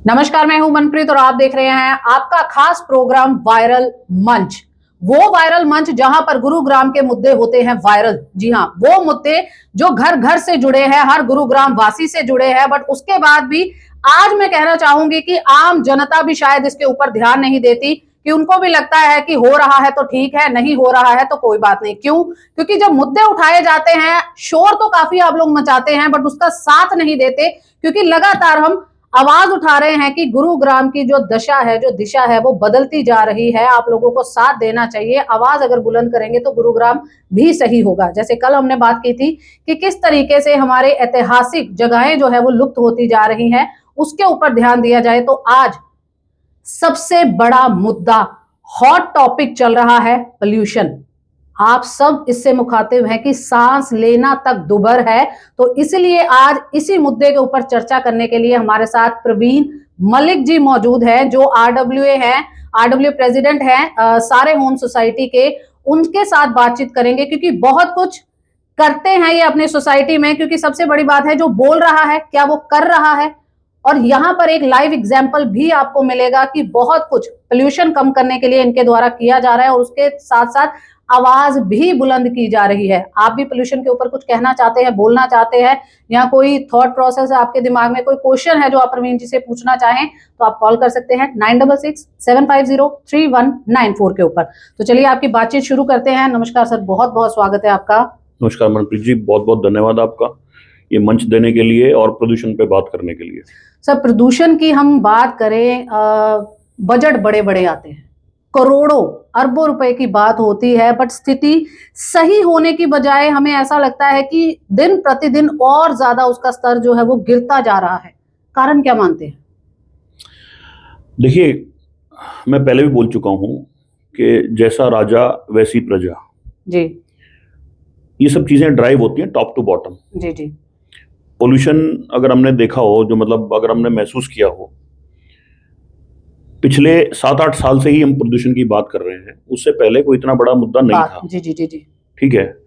नमस्कार, मैं हूं मनप्रीत और आप देख रहे हैं आपका खास प्रोग्राम वायरल मंच। वो वायरल मंच जहां पर गुरुग्राम के मुद्दे होते हैं वायरल। जी हां, वो मुद्दे जो घर घर से जुड़े हैं, हर गुरुग्राम वासी से जुड़े हैं। बट उसके बाद भी आज मैं कहना चाहूंगी कि आम जनता भी शायद इसके ऊपर ध्यान नहीं देती, कि उनको भी लगता है कि हो रहा है तो ठीक है, नहीं हो रहा है तो कोई बात नहीं। क्यों? क्योंकि जब मुद्दे उठाए जाते हैं, शोर तो काफी आप लोग मचाते हैं, बट उसका साथ नहीं देते। क्योंकि लगातार हम आवाज उठा रहे हैं कि गुरुग्राम की जो दशा है, जो दिशा है, वो बदलती जा रही है। आप लोगों को साथ देना चाहिए। आवाज अगर बुलंद करेंगे तो गुरुग्राम भी सही होगा। जैसे कल हमने बात की थी कि किस तरीके से हमारे ऐतिहासिक जगहें जो है वो लुप्त होती जा रही हैं, उसके ऊपर ध्यान दिया जाए। तो आज सबसे बड़ा मुद्दा, हॉट टॉपिक चल रहा है पोल्यूशन। आप सब इससे मुखातिब हैं कि सांस लेना तक दुभर है। तो इसलिए आज इसी मुद्दे के ऊपर चर्चा करने के लिए हमारे साथ प्रवीण मलिक जी मौजूद हैं, जो आरडब्ल्यूए हैं, आरडब्ल्यू प्रेसिडेंट हैं सारे होम सोसाइटी के। उनके साथ बातचीत करेंगे क्योंकि बहुत कुछ करते हैं ये अपनी सोसाइटी में। क्योंकि सबसे बड़ी बात है, जो बोल रहा है क्या वो कर रहा है। और यहां पर एक लाइव एग्जाम्पल भी आपको मिलेगा कि बहुत कुछ पोल्यूशन कम करने के लिए इनके द्वारा किया जा रहा है, और उसके साथ साथ आवाज भी बुलंद की जा रही है। आप भी पोल्यूशन के ऊपर कुछ कहना चाहते हैं, बोलना चाहते हैं, या कोई थॉट प्रोसेस है आपके दिमाग में, कोई क्वेश्चन है जो आप प्रवीण जी से पूछना चाहें, तो आप कॉल कर सकते हैं 9667503194 के ऊपर। तो चलिए आपकी बातचीत शुरू करते हैं। नमस्कार सर, बहुत बहुत स्वागत है आपका। नमस्कार मनप्रीत जी, बहुत बहुत धन्यवाद आपका ये मंच देने के लिए और प्रदूषण पे बात करने के लिए। सर, प्रदूषण की हम बात करें, बजट बड़े बड़े आते हैं, करोड़ों अरबों रुपए की बात होती है, बट स्थिति सही होने की बजाय हमें ऐसा लगता है कि दिन प्रतिदिन और ज्यादा उसका स्तर जो है वो गिरता जा रहा है। कारण क्या मानते हैं? देखिए, मैं पहले भी बोल चुका हूँ कि जैसा राजा वैसी प्रजा। जी ये सब चीजें ड्राइव होती हैं टॉप टू बॉटम। जी जी पोल्यूशन अगर हमने देखा हो, जो मतलब अगर हमने महसूस किया हो, पिछले 7-8 साल से ही हम प्रदूषण की बात कर रहे हैं। उससे पहले कोई इतना बड़ा मुद्दा नहीं था। जी जी जी जी ठीक है।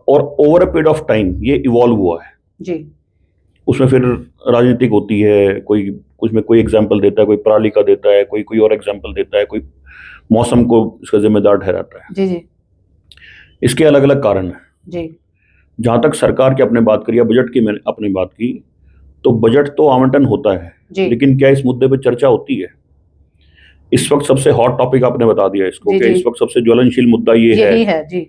और over a period of time ये इवॉल्व हुआ है। जी उसमें फिर राजनीतिक होती है, कोई कुछ में कोई एग्जाम्पल देता है, कोई पराली का देता है, कोई कोई और एग्जाम्पल देता है, कोई मौसम को इसका जिम्मेदार ठहराता है। जी जी इसके अलग अलग कारण हैं। जी जहां तक सरकार की आपने बात करी या बजट की मैंने अपनी बात की, तो बजट तो आवंटन होता है, लेकिन क्या इस मुद्दे पर चर्चा होती है? इस वक्त सबसे हॉट टॉपिक आपने बता दिया इसको कि इस वक्त सबसे ज्वलनशील मुद्दा ये है जी।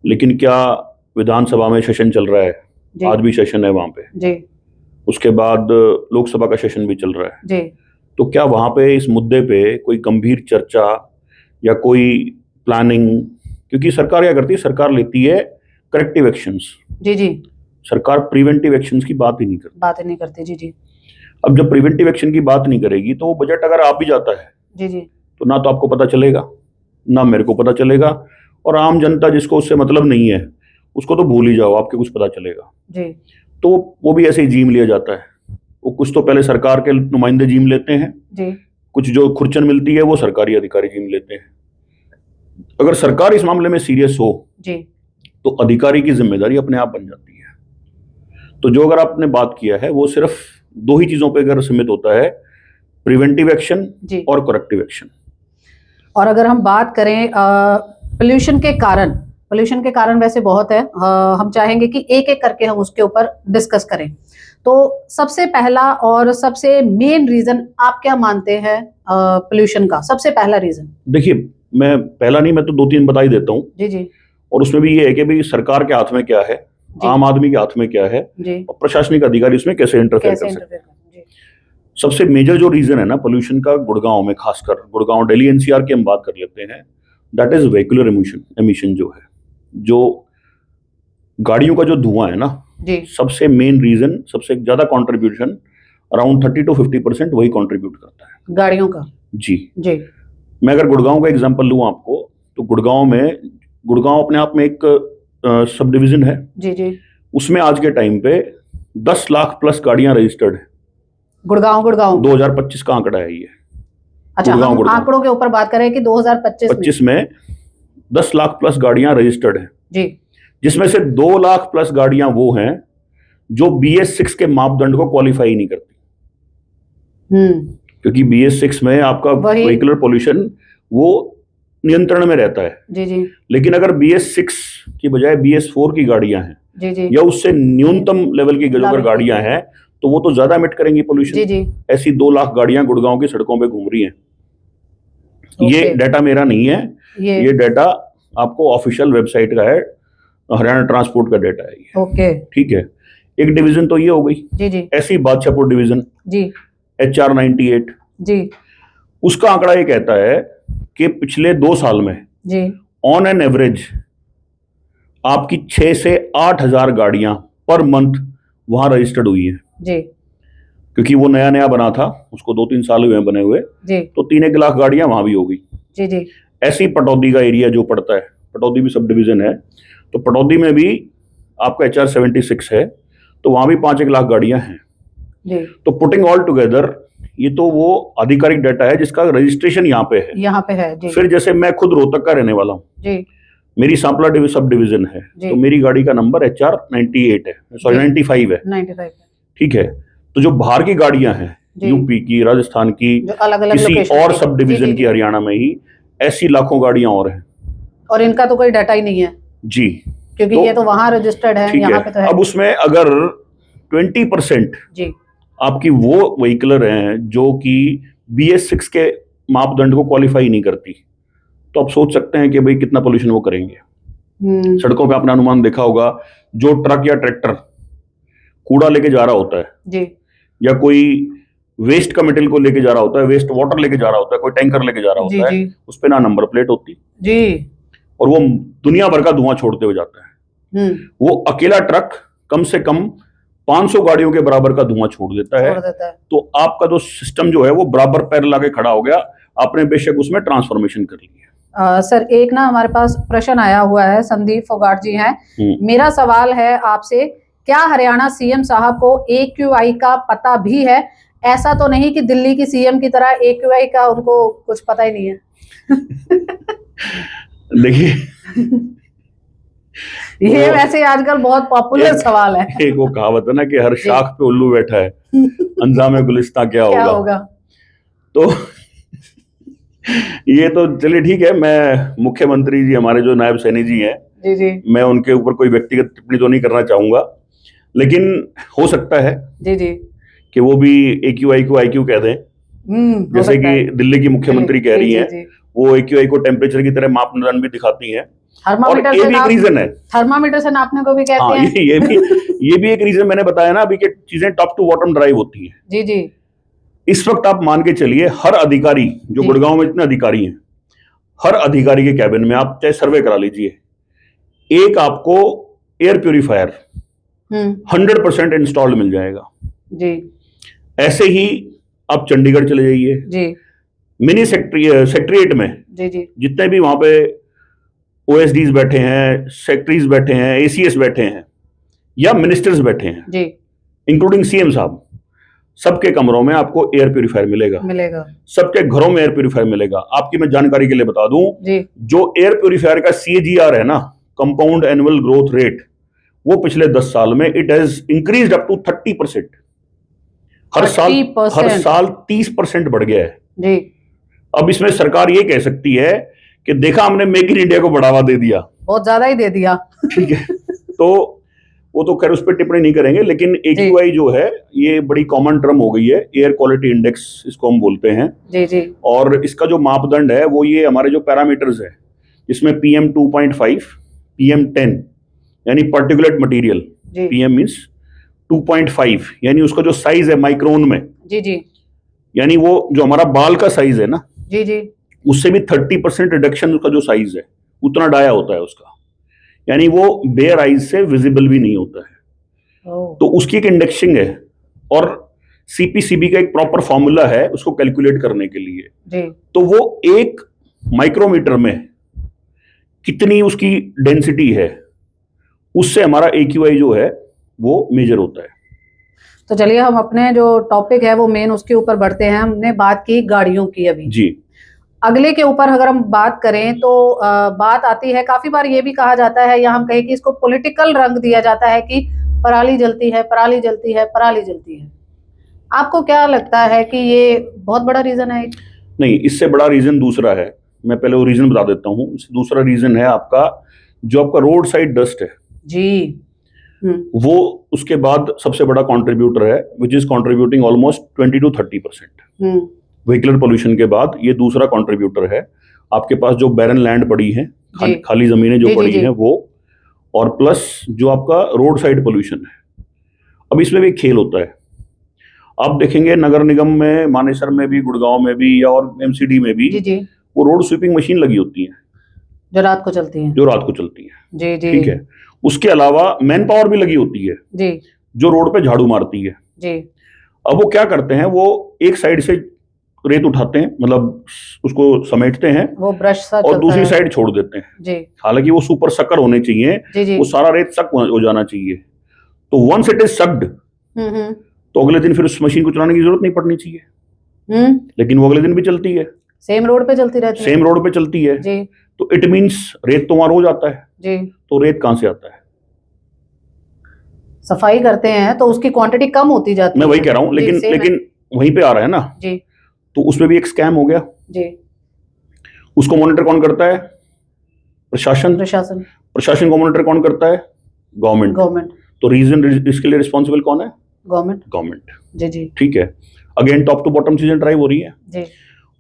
लेकिन क्या विधानसभा में सेशन चल रहा है? आज भी सेशन है वहां पे जी। उसके बाद लोकसभा का सेशन भी चल रहा है जी। तो क्या वहां पे इस मुद्दे पे कोई गंभीर चर्चा या कोई प्लानिंग? क्योंकि सरकार क्या करती है, सरकार लेती है करेक्टिव एक्शंस। जी जी सरकार प्रिवेंटिव एक्शंस की बात ही नहीं करती। जी जी अब जब प्रिवेंटिव एक्शन की बात नहीं करेगी तो वो बजट अगर आ भी जाता है जी जी तो ना तो आपको पता चलेगा, ना मेरे को पता चलेगा, और आम जनता जिसको उससे मतलब नहीं है उसको तो भूल ही जाओ, आपके कुछ पता चलेगा जी। तो वो भी ऐसे ही जीम लिया जाता है। वो कुछ तो पहले सरकार के नुमाइंदे जीम लेते हैं जी। कुछ जो खुर्चन मिलती है वो सरकारी अधिकारी जीम लेते हैं। अगर सरकार इस मामले में सीरियस हो जी तो अधिकारी की जिम्मेदारी अपने आप बन जाती है। तो जो अगर आपने बात किया है वो सिर्फ दो ही चीजों पर अगर सीमित होता है, प्रिवेंटिव एक्शन और करेक्टिव एक्शन। और अगर हम बात करें पोल्यूशन के कारण वैसे बहुत है, हम चाहेंगे कि एक एक करके हम उसके ऊपर डिस्कस करें। तो सबसे पहला और सबसे मेन रीजन आप क्या मानते हैं पोल्यूशन का? सबसे पहला रीजन, देखिए, मैं पहला नहीं, मैं तो 2-3 बता ही देता हूँ। जी जी। और उसमें भी ये है कि भाई सरकार के हाथ में क्या है, आम आदमी के हाथ में क्या है, और प्रशासनिक अधिकारी इसमें कैसे इंटरफेयर कर सकते हैं। सबसे मेजर जो रीजन है ना पोल्यूशन का, गुड़गांव में खासकर, गुड़गांव, दिल्ली एनसीआर की हम बात कर लेते हैं, दैट इज व्हीकुलर एमिशन। जो है, जो गाड़ियों का जो धुआं है ना, सबसे मेन रीजन, सबसे ज्यादा कंट्रीब्यूशन अराउंड 30 to 50% वही कंट्रीब्यूट करता है गाड़ियों का। जी जी। मैं अगर गुड़गांव का एग्जांपल लूं आपको, तो गुड़गांव अपने आप में एक सब डिवीजन है। जी जी। उसमें आज के टाइम पे 10 लाख प्लस गाड़ियां रजिस्टर्ड है। गुड़गांव 2025 का आंकड़ा है ये। अच्छा, हम आंकड़ों के ऊपर बात करें कि 2025 में 10 लाख प्लस गाड़ियां रजिस्टर्ड है जी, जिसमें से 2 लाख प्लस गाड़ियां वो हैं जो BS6 के मापदंड को क्वालिफाई नहीं करती। क्योंकि BS6 में आपका व्हीकलर पोल्यूशन वो नियंत्रण में रहता है। जी जी। लेकिन अगर BS6 की बजाय BS4 की गाड़ियां हैं, जी जी, या उससे न्यूनतम लेवल की अगर गाड़ियां हैं, तो वो तो ज्यादा एमिट करेंगी पोल्यूशन। जी जी। ऐसी 2 लाख गाड़ियां गुड़गांव की सड़कों पे घूम रही हैं। ये डाटा मेरा नहीं है, ये डाटा आपको ऑफिशियल वेबसाइट का है, हरियाणा ट्रांसपोर्ट का डाटा है ये। ओके, ठीक है। एक डिवीजन तो ये हो गई। जी जी। ऐसी बादशाहपुर डिवीजन जी, HR 98 जी, उसका आंकड़ा ये कहता है कि पिछले 2 साल में जी, ऑन एन एवरेज आपकी 6 से 8 हजार गाड़ियां पर मंथ वहां रजिस्टर्ड हुई है। जी, क्योंकि वो नया नया बना था, उसको 2-3 साल हुए हैं बने हुए, जी, तो 3-1 लाख गाड़ियां वहां भी हो गई। जी जी। ऐसी पटौदी का एरिया जो पड़ता है, पटौदी भी सब डिवीजन है, तो पटौदी में भी आपका HR 76 है, तो वहां भी 5-1 लाख गाड़ियां हैं। जी। तो पुटिंग ऑल टुगेदर ये तो वो आधिकारिक डाटा है जिसका रजिस्ट्रेशन यहाँ पे है। यहाँ पे है जी। फिर जैसे मैं खुद रोहतक का रहने वाला हूँ जी, मेरी सांपला सब डिवीजन है, तो मेरी गाड़ी का नंबर HR 98 है, सॉरी 95 है। 95 है। ठीक है। तो जो बाहर की गाड़ियां हैं, यूपी की, राजस्थान की, अलग-अलग किसी और सब डिवीजन की हरियाणा में ही, ऐसी लाखों गाड़ियां और हैं, और इनका तो कोई डाटा ही नहीं है जी, क्योंकि ये तो वहां रजिस्टर्ड है, यहाँ पे तो है। अब उसमें अगर 20% जी आपकी वो व्हीकलर हैं जो कि BS6 के मापदंड को क्वालिफाई नहीं करती, तो आप सोच सकते हैं कि भाई कितना पोल्यूशन वो करेंगे। सड़कों पे आपने अनुमान देखा होगा, जो ट्रक या ट्रैक्टर कूड़ा लेके जा रहा होता है जी, या कोई वेस्ट का मटेरियल को लेके जा रहा होता है, वेस्ट वाटर लेके जा रहा होता है, कोई टैंकर लेके जा रहा होता है, उस पे ना नंबर प्लेट होती जी, और वो दुनिया भर का धुआं छोड़ते हुए जाता है। वो अकेला ट्रक कम से कम 500 गाड़ियों के बराबर का धुआं छोड़ देता है। तो आपका जो सिस्टम जो है वो बराबर पैर लाके खड़ा हो गया, आपने बेशक उसमें ट्रांसफॉर्मेशन कर लिया। सर एक ना हमारे पास प्रश्न आया हुआ है, संदीप फोगाट जी हैं। मेरा सवाल है आपसे, क्या हरियाणा CM साहब को AQI का पता भी है? ऐसा तो नहीं कि दिल्ली की CM की तरह AQI का उनको कुछ पता ही नहीं है। देखिए ये वैसे आजकल बहुत पॉपुलर सवाल है। एक वो कहावत है ना कि हर शाख पे उल्लू बैठा है, अंजामे गुलिस्तां क्या होगा। तो ये तो चलिए ठीक है, मैं मुख्यमंत्री जी हमारे जो नायब सैनी जी हैं, जी जी, मैं उनके ऊपर कोई व्यक्तिगत टिप्पणी तो नहीं करना चाहूंगा, लेकिन हो सकता है जी जी कि वो भी AQI को IQ कह दें, जैसे कि दिल्ली की मुख्यमंत्री कह रही हैं, वो AQI को टेम्परेचर की तरह मापदंड भी दिखाती हैं। थर्मामीटर ये भी एक रीजन है, थर्मामीटर से नापने को भी कहते हैं। ये भी एक रीजन मैंने बताया ना अभी कि चीजें टॉप टू बॉटम ड्राइव होती हैं। जी जी। इस वक्त आप मान के चलिए हर अधिकारी, जो गुड़गांव में इतने अधिकारी हैं, हर अधिकारी के कैबिन में आप चाहे सर्वे करा लीजिए, एक आपको एयर प्यूरिफायर 100% इंस्टॉल्ड मिल जाएगा जी। ऐसे ही आप चंडीगढ़ चले जाइए जी, मिनी सेक्रेटरीट में जी जी, जितने भी वहां पे OSDs बैठे हैं, सेक्रेटरीज बैठे हैं, ACS बैठे हैं या मिनिस्टर्स बैठे हैं जी, इंक्लूडिंग CM साहब, सबके कमरों में आपको एयर प्यूरिफायर मिलेगा, सबके घरों में एयर प्यूरिफायर मिलेगा। आपकी मैं जानकारी के लिए बता दूं जी, जो एयर प्यूरिफायर का CAGR है ना, कंपाउंड एनुअल ग्रोथ रेट, वो पिछले 10 साल में it has increased up to 30%। हर साल 30% बढ़ गया है जी। अब इसमें सरकार ये कह सकती है कि देखा हमने मेक इन इंडिया को बढ़ावा दे दिया, बहुत ज्यादा ही दे दिया। ठीक है, तो वो तो खैर उस पर टिप्पणी नहीं करेंगे, लेकिन AQI जो है ये बड़ी कॉमन टर्म हो गई है, एयर क्वालिटी इंडेक्स इसको हम बोलते हैं जी जी। और इसका जो मापदंड है वो ये हमारे जो पैरामीटर्स है, इसमें PM 2.5, PM 10 यानी पार्टिकुलेट मटेरियल, PM मींस 2.5 यानी उसका जो साइज है माइक्रोन में जी जी, यानी वो जो हमारा बाल का साइज है ना जी जी, उससे भी 30% रिडक्शन उसका जो साइज है उतना डाया होता है उसका, यानी वो बेयर आइज से विजिबल भी नहीं होता है। तो उसकी एक इंडेक्सिंग है और CPCB का एक प्रॉपर फॉर्मूला है उसको कैलकुलेट करने के लिए जी। तो वो एक माइक्रोमीटर में कितनी उसकी डेंसिटी है, उससे हमारा AQI जो है वो मेजर होता है। तो चलिए हम अपने जो टॉपिक है वो मेन उसके ऊपर बढ़ते हैं। हमने बात की गाड़ियों की अभी जी, अगले के ऊपर अगर हम बात करें तो बात आती है, काफी बार ये भी कहा जाता है या हम कहें कि इसको पॉलिटिकल रंग दिया जाता है कि पराली जलती है, पराली जलती है, पराली जलती है। आपको क्या लगता है कि ये बहुत बड़ा रीजन है? नहीं, इससे बड़ा रीजन दूसरा है। मैं पहले वो रीजन बता देता हूँ। दूसरा रीजन है आपका जो आपका रोड साइड डस्ट है जी। वो उसके बाद सबसे बड़ा कंट्रीब्यूटर है, which is contributing almost 20 to 30%। Vehicular pollution के बाद ये दूसरा कंट्रीब्यूटर है। आपके पास जो बैरन लैंड पड़ी है, खाली जमीनें जो पड़ी हैं वो, और प्लस जो आपका रोड साइड पोल्यूशन है। अब इसमें भी एक खेल होता है। आप देखेंगे नगर निगम में, मानेसर में भी, गुड़गांव में भी, या और एमसीडी में भी वो रोड स्वीपिंग मशीन लगी होती है जो रात को चलती है। जी जी, ठीक है। उसके अलावा मैन पावर भी लगी होती है जी, जो रोड पे झाड़ू मारती है जी। अब वो क्या करते हैं, वो एक साइड से रेत उठाते हैं, मतलब उसको समेटते हैं, वो ब्रश सा और दूसरी साइड छोड़ देते हैं जी। हालांकि वो सुपर सकर होने चाहिए जी। वो सारा रेत सक हो जाना चाहिए। तो वंस इट इज सक्ड तो अगले दिन फिर उस मशीन को चलाने की जरूरत नहीं पड़नी चाहिए। लेकिन वो अगले दिन भी चलती है, सेम रोड पे चलती है जी। तो इट मींस रेत तो वहां रोज आता है जी। तो रेत कहां से आता है? सफाई करते हैं तो उसकी क्वांटिटी कम होती जाती है। मैं वही कह रहा हूं, लेकिन वहीं पे आ रहा है ना जी। तो उसमें भी एक स्कैम हो गया जी। उसको मॉनिटर कौन करता है? प्रशासन को मॉनिटर कौन करता है? गवर्नमेंट। तो रीजन इसके लिए रिस्पॉन्सिबल कौन है? गवर्नमेंट जी जी, ठीक है। अगेन टॉप टू बॉटम चीजें ड्राइव हो रही है जी।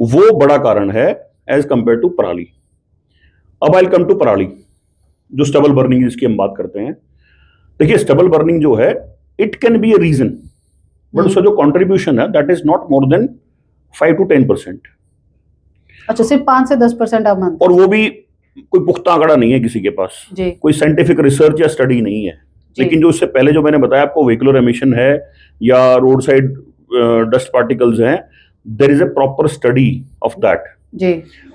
वो बड़ा कारण है एज कंपेयर टू पराली। अब आई कम टू पराली, जो स्टबल बर्निंग जिसकी हम बात करते हैं। देखिए, स्टबल बर्निंग जो है it can be a reason, but उसका जो कंट्रीब्यूशन है that is not more than 5 to 10%। अच्छा, सिर्फ 5 से 10% आप मानते? और वो भी कोई पुख्ता आंकड़ा नहीं है किसी के पास जी। कोई साइंटिफिक रिसर्च या स्टडी नहीं है। लेकिन जो इससे पहले जो मैंने बताया आपको, व्हीकुलर एमिशन है या रोड साइड डस्ट पार्टिकल्स हैं, there is a proper study of that जी।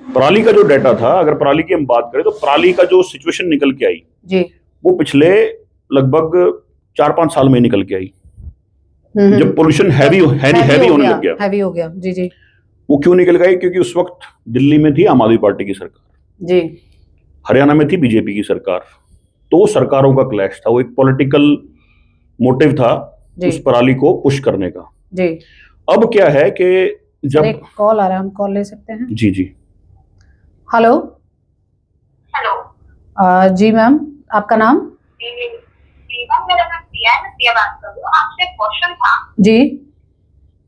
पराली का जो डेटा था, अगर पराली की हम बात करें तो पराली का जो सिचुएशन निकल के आई जी, वो पिछले लगभग 4-5 साल में निकल के आई, जब पोल्यूशन हैवी होने लग गया जी जी। वो क्यों निकल गई? क्योंकि उस वक्त दिल्ली में थी आम आदमी पार्टी की सरकार जी, हरियाणा में थी बीजेपी की सरकार। तो वो सरकारों का क्लैश था, वो एक पॉलिटिकल मोटिव था उस पराली को पुश करने का जी। अब क्या है कि जब एक कॉल आ रहा है, हम कॉल ले सकते हैं? जी जी। हेलो जी मैम, आपका नाम? जी मैम, मेरा नाम प्रिया है, मैं प्रिया बात कर रही हूँ। आपसे एक क्वेश्चन था जी।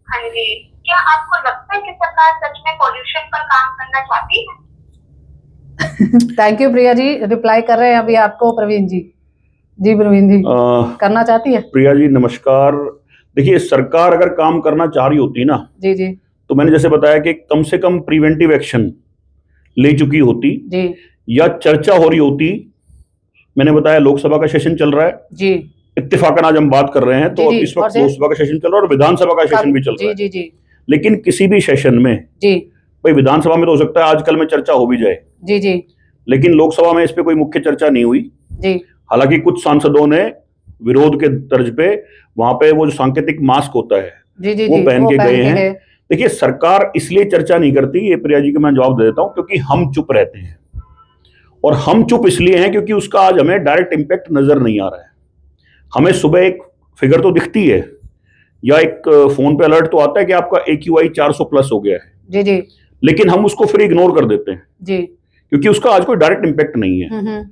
हाँ जी, क्या आपको लगता है कि सरकार सच में पॉल्यूशन पर काम करना चाहती है? Thank you Priya ji, reply कर रहे हैं अभी आपको प्रवीण जी। जी प्रवीण जी, करना चाहती है? प्रिया जी नमस्कार। देखिए, सरकार अगर काम करना चाह रही होती ना जी जी, तो मैंने जैसे बताया कि कम से कम प्रिवेंटिव एक्शन ले चुकी होती जी, या चर्चा हो रही होती। मैंने बताया लोकसभा का सेशन चल रहा है जी, इत्तेफाकन आज हम बात कर रहे हैं तो इस वक्त लोकसभा का सेशन चल रहा है और विधानसभा का सेशन भी चल रहा है जी जी। लेकिन किसी भी सेशन में जी, भाई विधानसभा में तो हो सकता है आजकल में चर्चा हो भी जाए जी जी, लेकिन लोकसभा में इस पे कोई मुख्य चर्चा नहीं हुई जी। हालांकि कुछ सांसदों ने विरोध के तर्ज पे वहां पे वो जो सांकेतिक मास्क होता है जी जी, वो पहन के गए हैं। देखिए, सरकार इसलिए चर्चा नहीं करती, ये प्रिया जी को मैं जवाब दे देता हूं, क्योंकि हम चुप रहते हैं। और हम चुप इसलिए हैं क्योंकि उसका आज हमें डायरेक्ट इंपैक्ट नजर नहीं आ रहा है। हमें सुबह एक फिगर तो दिखती है या एक फोन पे अलर्ट तो आता है कि आपका AQI 400 प्लस हो गया है जी जी, लेकिन हम उसको फिर इग्नोर कर देते हैं जी, क्योंकि उसका आज कोई डायरेक्ट इंपैक्ट नहीं है।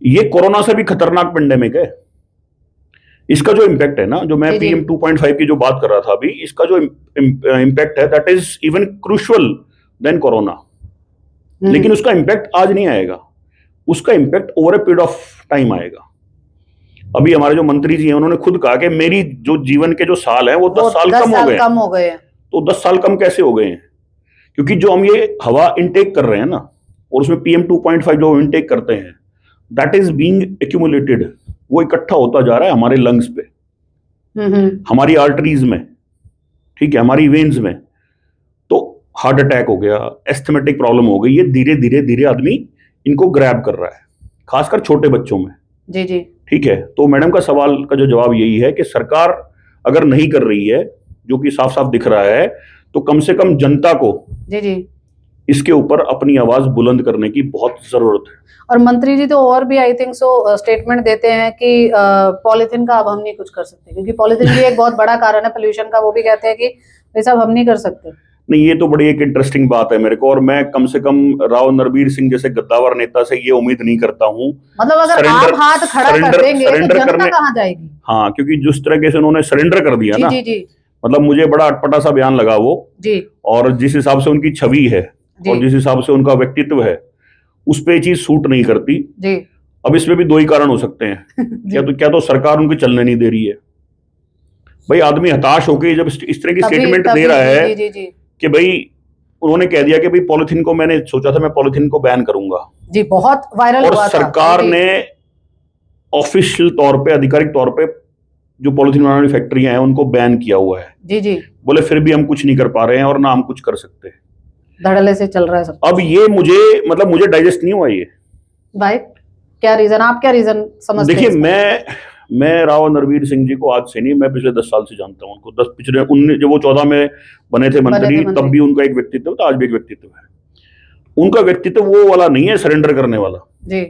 ये कोरोना से भी खतरनाक पेंडेमिक है। इसका जो इंपैक्ट है ना, जो मैं PM 2.5 की जो बात कर रहा था अभी, इसका जो इंपैक्ट है that is even crucial than corona. लेकिन उसका इंपैक्ट आज नहीं आएगा, उसका impact over a period of time आएगा। अभी हमारे जो मंत्री जी हैं उन्होंने खुद कहा कि मेरी जो जीवन के जो साल हैं वो 10 साल कम हो गए हैं। तो 10 साल कम कैसे हो गए हैं? क्योंकि जो हम ये हवा इनटेक कर रहे हैं ना, और उसमें PM 2.5 जो इनटेक करते हैं, दैट इज बीइंग एक्यूमुलेटेड, वो इकट्ठा होता जा रहा है हमारे लंग्स पे, हमारी आर्टरीज में, ठीक है, हमारी वेन्स में। तो हार्ट अटैक हो गया, एस्थमेटिक प्रॉब्लम हो गई, ये धीरे धीरे धीरे आदमी इनको ग्रैब कर रहा है, खासकर छोटे बच्चों में जी जी, ठीक है। तो मैडम का सवाल का जो जवाब यही है कि सरकार अगर नहीं कर रही है, जो कि साफ साफ दिख रहा है, तो कम से कम जनता को जी जी इसके ऊपर अपनी आवाज बुलंद करने की बहुत जरूरत है। और मंत्री जी तो और भी आई थिंक सो स्टेटमेंट देते हैं कि पॉलिथीन का अब हम नहीं कुछ कर सकते, क्योंकि पॉलिथीन भी एक बहुत बड़ा कारण है पोल्यूशन का। वो भी कहते हैं कि भाई साहब हम नहीं कर सकते। नहीं, ये तो बड़ी एक इंटरेस्टिंग बात है मेरे को, और मैं कम से कम राव नरवीर सिंह जैसे गद्दावर नेता से ये उम्मीद नहीं करता हूँ। मतलब अगर आप हाथ खड़ा कर देंगे तो जनता कहाँ जाएगी? हाँ, क्योंकि जिस तरीके से उन्होंने सरेंडर कर दिया जी, ना, जी, जी, मतलब मुझे बड़ा अटपटा सा बयान लगा वो जी, और जिस हिसाब से उनकी छवि है और जिस हिसाब से उनका व्यक्तित्व है, उस पे ये चीज सूट नहीं करती जी। अब इसमें भी दो ही कारण हो सकते हैं। क्या तो सरकार उनकी चलने नहीं दे रही है। भाई आदमी हताश होकर जब इस तरह की स्टेटमेंट दे रहा है कि भाई उन्होंने कह दिया कि भाई पॉलिथीन को, मैंने सोचा था मैं पॉलिथीन को बैन करूंगा जी, बहुत वायरल और हुआ था। सरकार ने ऑफिशियल तौर पे, आधिकारिक तौर पे जो पॉलिथीन बनाने वाली फैक्ट्रियां हैं उनको बैन किया हुआ है। जी, जी। बोले फिर भी हम कुछ नहीं कर पा रहे हैं और ना हम कुछ कर सकते, धड़ल्ले से चल रहा है सब। अब ये मुझे डाइजेस्ट नहीं हुआ ये। भाई क्या रीजन, आप क्या रीजन समझते हैं? देखिए, मैं राव नरवीर सिंह जी को आज से नहीं, मैं पिछले 10 साल से जानता हूं उनको। पिछले 19 जब वो 14 में बने थे मंत्री, तब भी उनका एक व्यक्तित्व था, आज भी एक व्यक्तित्व है। उनका व्यक्तित्व वो वाला नहीं है सरेंडर करने वाला जी।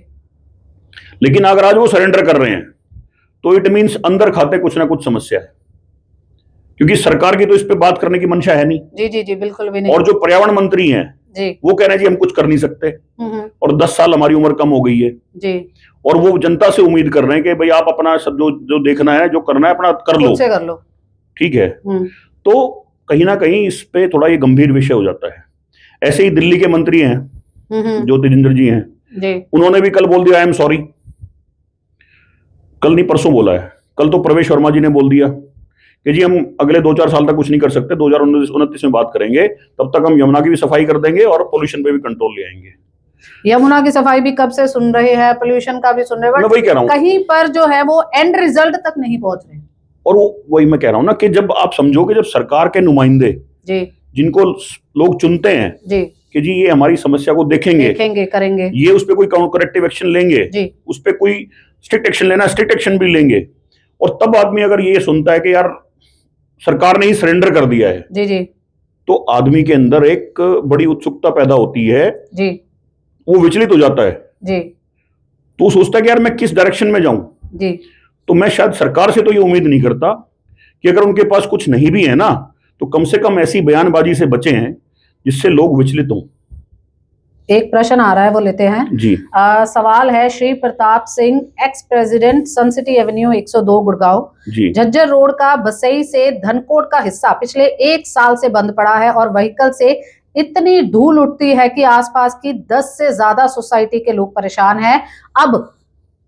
लेकिन अगर आज वो सरेंडर कर रहे हैं तो इट मीन्स अंदर खाते कुछ ना कुछ समस्या है, क्योंकि सरकार की तो इस पे बात करने की मंशा है नहीं। जी, जी, जी, बिल्कुल भी नहीं। और जो पर्यावरण मंत्री हैं जी, वो कह रहे हैं जी हम कुछ कर नहीं सकते, और 10 साल हमारी उम्र कम हो गई है जी, और वो जनता से उम्मीद कर रहे हैं कि भाई आप अपना सब जो देखना है, जो करना है अपना कर लो, कर लो। ठीक है। तो कहीं ना कहीं इस पे थोड़ा ये गंभीर विषय हो जाता है। ऐसे ही दिल्ली के मंत्री हैं जो तेजिंदर जी हैं जी, उन्होंने भी कल बोल दिया आई एम सॉरी। कल नहीं परसों बोला है। कल तो प्रवेश वर्मा जी ने बोल दिया कि जी हम अगले 2-4 साल तक कुछ नहीं कर सकते, 2029 में बात करेंगे, तब तक हम यमुना की भी सफाई कर देंगे और पोल्यूशन पे भी कंट्रोल ले आएंगे। यमुना की सफाई भी कब से सुन रहे हैं, पोल्यूशन का भी सुन रहे हैं, मैं वही कह रहा हूँ, कहीं पर जो है वो एंड रिजल्ट तक नहीं पहुंच रहे। और वही मैं कह रहा हूँ ना कि जब आप समझो कि जब सरकार के नुमाइंदे जी, जिनको लोग चुनते हैं जी, कि जी ये हमारी समस्या को देखेंगे करेंगे, ये उस पर कोई करेक्टिव एक्शन लेंगे जी, उस पर कोई स्ट्रिक्ट एक्शन लेना, स्ट्रिक्ट एक्शन भी लेंगे, और तब आदमी अगर ये सुनता है कि यार सरकार ने ही सरेंडर कर दिया है, जी, जी, तो आदमी के अंदर एक बड़ी उत्सुकता पैदा होती है जी, वो विचलित हो जाता है जी, तो सोचता है कि यार मैं किस डायरेक्शन में जाऊं जी। तो मैं शायद सरकार से तो ये उम्मीद नहीं करता कि अगर उनके पास कुछ नहीं भी है ना, तो कम से कम ऐसी बयानबाजी से बचे हैं जिससे लोग विचलित हों। एक प्रश्न आ रहा है, वो लेते हैं जी। सवाल है, श्री प्रताप सिंह, एक्स प्रेसिडेंट, सन सिटी एवेन्यू 102 गुड़गांव जी, झज्जर रोड का बसई से धनकोट का हिस्सा पिछले 1 साल से बंद पड़ा है और व्हीकल से इतनी धूल उठती है कि आसपास की 10 से ज्यादा सोसाइटी के लोग परेशान हैं। अब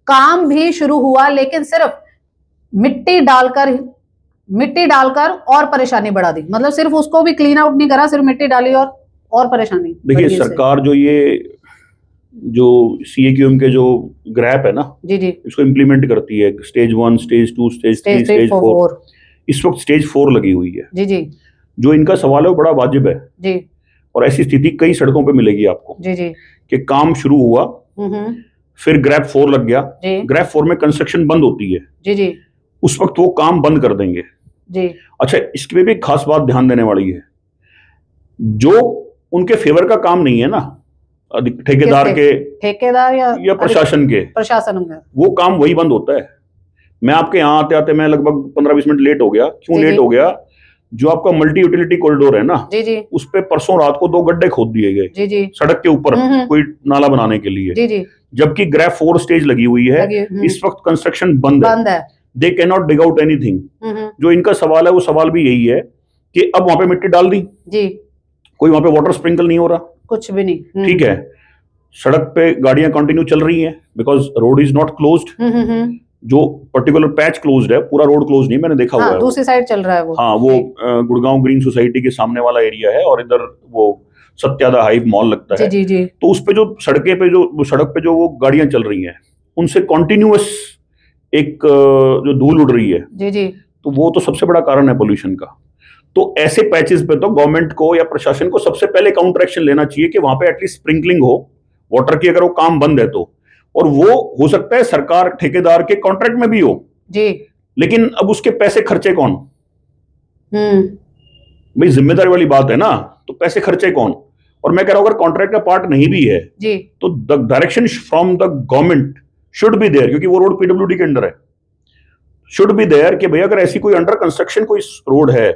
काम भी शुरू हुआ लेकिन सिर्फ मिट्टी डालकर और परेशानी बढ़ा दी। मतलब सिर्फ उसको भी क्लीन आउट नहीं करा, सिर्फ मिट्टी डाली और परेशानी। देखिए सरकार जो CAQM के जो ग्रैप है ना जी जी, इसको इम्प्लीमेंट करती है, स्टेज 1, स्टेज 2, स्टेज 3, स्टेज 4। इस वक्त स्टेज 4 लगी हुई है जी जी। जो इनका सवाल है वो बड़ा वाजिब है जी, और ऐसी स्थिति कई सड़कों पे मिलेगी आपको जी जी, कि काम शुरू हुआ फिर ग्रैप 4 लग गया, ग्रैप 4 में कंस्ट्रक्शन बंद होती है जी जी, उस वक्त वो काम बंद कर देंगे जी। अच्छा, इसके भी खास बात ध्यान देने वाली है, जो उनके फेवर का काम नहीं है ना, ठेकेदार या प्रशासन का, वो काम वही बंद होता है। मैं आपके यहाँ आते आते मैं लगभग 15-20 मिनट लेट हो गया। क्यों लेट हो गया? जो आपका मल्टी यूटिलिटी कॉरिडोर है ना जी जी, उस पे परसों रात को 2 गड्ढे खोद दिए गए जी जी, सड़क के ऊपर कोई नाला बनाने के लिए जी जी, जबकि ग्रैप 4 स्टेज लगी हुई है। इस वक्त कंस्ट्रक्शन बंद है। They can not dig out anything. जो इनका सवाल है वो सवाल भी यही है कि अब वहां पे मिट्टी डाल दी जी, कोई वहां पे वाटर स्प्रिंकल नहीं हो रहा, कुछ भी नहीं, ठीक है। सड़क पे गाड़ियां कंटिन्यू चल रही हैं because road is not closed. जो पर्टिकुलर पैच क्लोज्ड है, पूरा रोड क्लोज नहीं, मैंने देखा हुआ है, दूसरी साइड चल रहा है वो। हाँ, वो गुड़गांव ग्रीन सोसाइटी के सामने वाला एरिया है और इधर वो सत्यादा हाइव मॉल लगता है जी जी। तो उस पे जो सड़क पे जो वो गाड़ियां चल रही हैं उनसे कॉन्टिन्यूअस एक जो धूल उड़ रही है जी जी, तो वो तो सबसे बड़ा कारण है पोल्यूशन का। तो ऐसे पैचेस पे तो गवर्नमेंट को या प्रशासन को सबसे पहले काउंटर एक्शन लेना चाहिए कि वहां पे एटलीस्ट स्प्रिंकलिंग हो वाटर की, अगर वो काम बंद है तो। और वो हो सकता है सरकार ठेकेदार के कॉन्ट्रैक्ट में भी हो जी, लेकिन अब उसके पैसे खर्चे कौन? भाई जिम्मेदारी वाली बात है ना, तो पैसे खर्चे कौन? और मैं कह रहा हूं अगर कॉन्ट्रैक्ट का पार्ट नहीं भी है जी तो the direction from the government should be there, क्योंकि वो रोड पीडब्ल्यूडी के अंडर है, शुड बी देयर कि भैया अगर ऐसी कोई अंडर कंस्ट्रक्शन कोई रोड है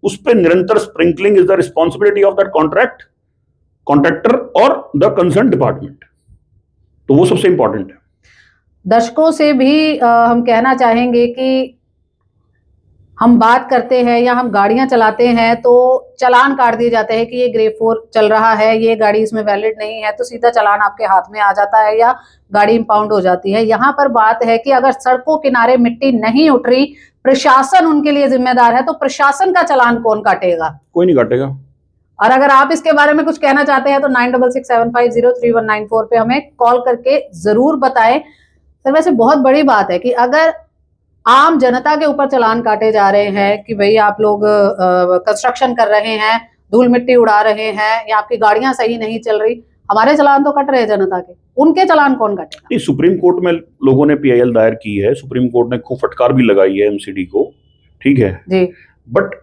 उस पर निरंतर sprinkling is the responsibility of that contractor और द कंसर्न डिपार्टमेंट। तो वो सबसे इंपॉर्टेंट है। दर्शकों से भी हम कहना चाहेंगे कि हम बात करते हैं या हम गाड़ियां चलाते हैं तो चालान काट दिए जाते हैं कि ये ग्रे 4 चल रहा है, ये गाड़ी इसमें वैलिड नहीं है, तो सीधा चालान आपके हाथ में आ जाता है या गाड़ी इंपाउंड हो जाती है। यहाँ पर बात है कि अगर सड़कों किनारे मिट्टी नहीं उठ रही, प्रशासन उनके लिए जिम्मेदार है, तो प्रशासन का चालान कौन काटेगा? कोई नहीं काटेगा। और अगर आप इसके बारे में कुछ कहना चाहते हैं तो 9667503194 पे हमें कॉल करके जरूर बताएं। सर वैसे बहुत बड़ी बात है कि अगर आम जनता के ऊपर चालान काटे जा रहे हैं कि भाई आप लोग कंस्ट्रक्शन कर रहे हैं, धूल मिट्टी उड़ा रहे हैं या आपकी गाड़ियां सही नहीं चल रही, हमारे चालान तो कट रहे हैं जनता के, उनके चालान कौन काटेगा? नहीं, सुप्रीम कोर्ट में लोगों ने PIL दायर की है, सुप्रीम कोर्ट ने खूब फटकार भी लगाई है MCD को, ठीक है जी। बट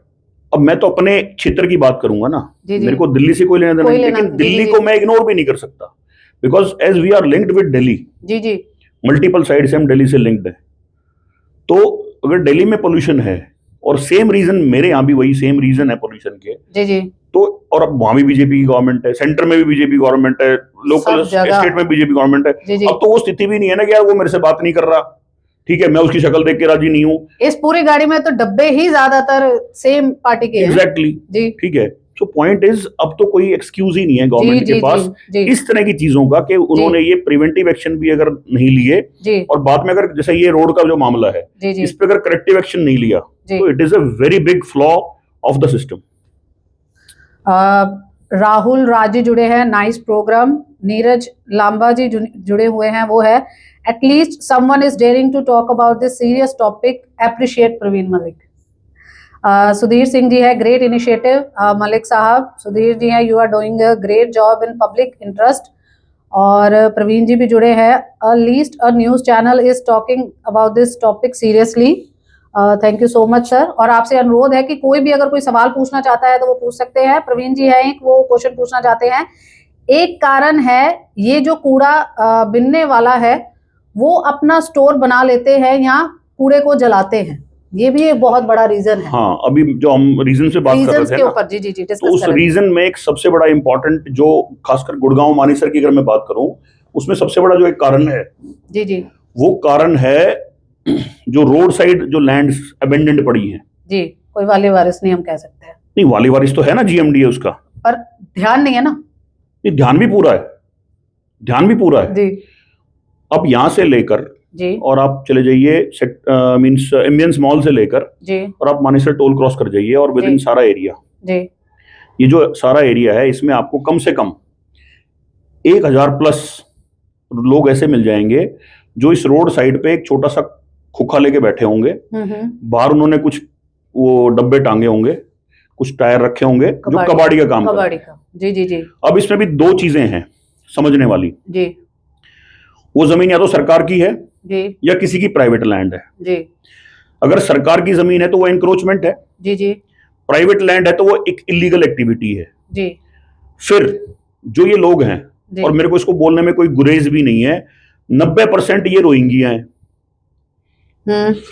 अब मैं तो अपने क्षेत्र की बात करूंगा ना, जी, जी। मेरे को दिल्ली से कोई लेना देना नहीं, लेकिन दिल्ली को मैं इग्नोर भी नहीं कर सकता because as we are linked with Delhi, जी जी मल्टीपल साइड से हम दिल्ली से लिंक्ड है। तो अगर दिल्ली में पोल्यूशन है और सेम रीजन मेरे यहाँ भी वही सेम रीजन है पोल्यूशन के, जी जी तो और अब वहां भी बीजेपी की गवर्नमेंट है, सेंटर में भी बीजेपी गवर्नमेंट है, लोकल स्टेट में बीजेपी गवर्नमेंट है। जी, जी। अब तो वो स्थिति भी नहीं है ना कि यार वो मेरे से बात नहीं कर रहा, ठीक है, मैं उसकी शक्ल देख के राजी नहीं हूँ। इस पूरी गाड़ी में तो डब्बे ही ज्यादातर सेम पार्टी के हैं। एग्जैक्टली जी ठीक है। सो पॉइंट इज अब तो कोई एक्सक्यूज ही नहीं है गवर्नमेंट के पास जी इस तरह की चीजों का कि उन्होंने ये प्रिवेंटिव एक्शन भी अगर नहीं लिए जी और बाद में अगर जैसे ये रोड का जो मामला है जी जी इस पे अगर करेक्टिव एक्शन नहीं लिया जी। तो it is a very big flaw of the system. Rahul Raji जुड़े हैं, नाइस प्रोग्राम। नीरज लांबा जी जुड़े हुए हैं, वो है at least someone is daring to talk about this serious topic, appreciate Praveen Malik. Sudhir Singh ji है, ग्रेट इनिशिएटिव मलिक साहब। सुधीर जी है, you are doing a great job in public interest. और प्रवीण जी भी जुड़े हैं, least a news channel is talking about this topic seriously. Thank you so much sir. और आपसे अनुरोध है कि कोई भी अगर कोई सवाल पूछना चाहता है तो वो पूछ सकते हैं। प्रवीण जी है एक, वो क्वेश्चन पूछना चाहते हैं, एक कारण है ये जो कूड़ा बिनने वाला है वो अपना स्टोर बना लेते हैं या कूड़े को जलाते हैं, ये भी एक बहुत बड़ा रीजन है। हाँ, अभी जो हम रीजन से बात कर रहे थे के ना, ऊपर जी जी जी तो उस रीजन में एक सबसे बड़ा इंपॉर्टेंट जो खासकर गुड़गांव मानेसर की अगर मैं बात करूं उसमें सबसे बड़ा जो एक कारण है जी जी वो कारण है जो रोड साइड जो लैंड्स अबेंडेंड पड़ी हैं। जी, कोई वाली वारिस नहीं हम कह सकते हैं। नहीं, वाली वारिस तो है ना, GMD है उसका, पर ध्यान नहीं है ना। नहीं, ध्यान भी पूरा है, ध्यान भी पूरा है जी अब यहां से लेकर जी और आप चले जाइए मींस एम्बियंस मॉल से लेकर जी और आप मानेसर टोल क्रॉस कर जाइए और विद इन जी। सारा एरिया, जी ये जो सारा एरिया है इसमें आपको कम से कम 1000 प्लस लोग ऐसे मिल जाएंगे जो इस रोड साइड पे एक छोटा सा खोखा लेके बैठे होंगे, बाहर उन्होंने कुछ वो डब्बे टांगे होंगे, कुछ टायर रखे होंगे जो कबाड़ी का काम कबाड़ी का। जी जी जी अब इसमें भी दो चीजें हैं समझने वाली, जी वो जमीन या तो सरकार की है जी या किसी की प्राइवेट लैंड है। जी अगर सरकार की जमीन है तो वो एनक्रोचमेंट है, जी जी प्राइवेट लैंड है तो वो एक इलीगल एक्टिविटी है। जी फिर जो ये लोग हैं, जी। और मेरे को इसको बोलने में कोई गुरेज भी नहीं है, 90% ये रोहिंग्या हैं,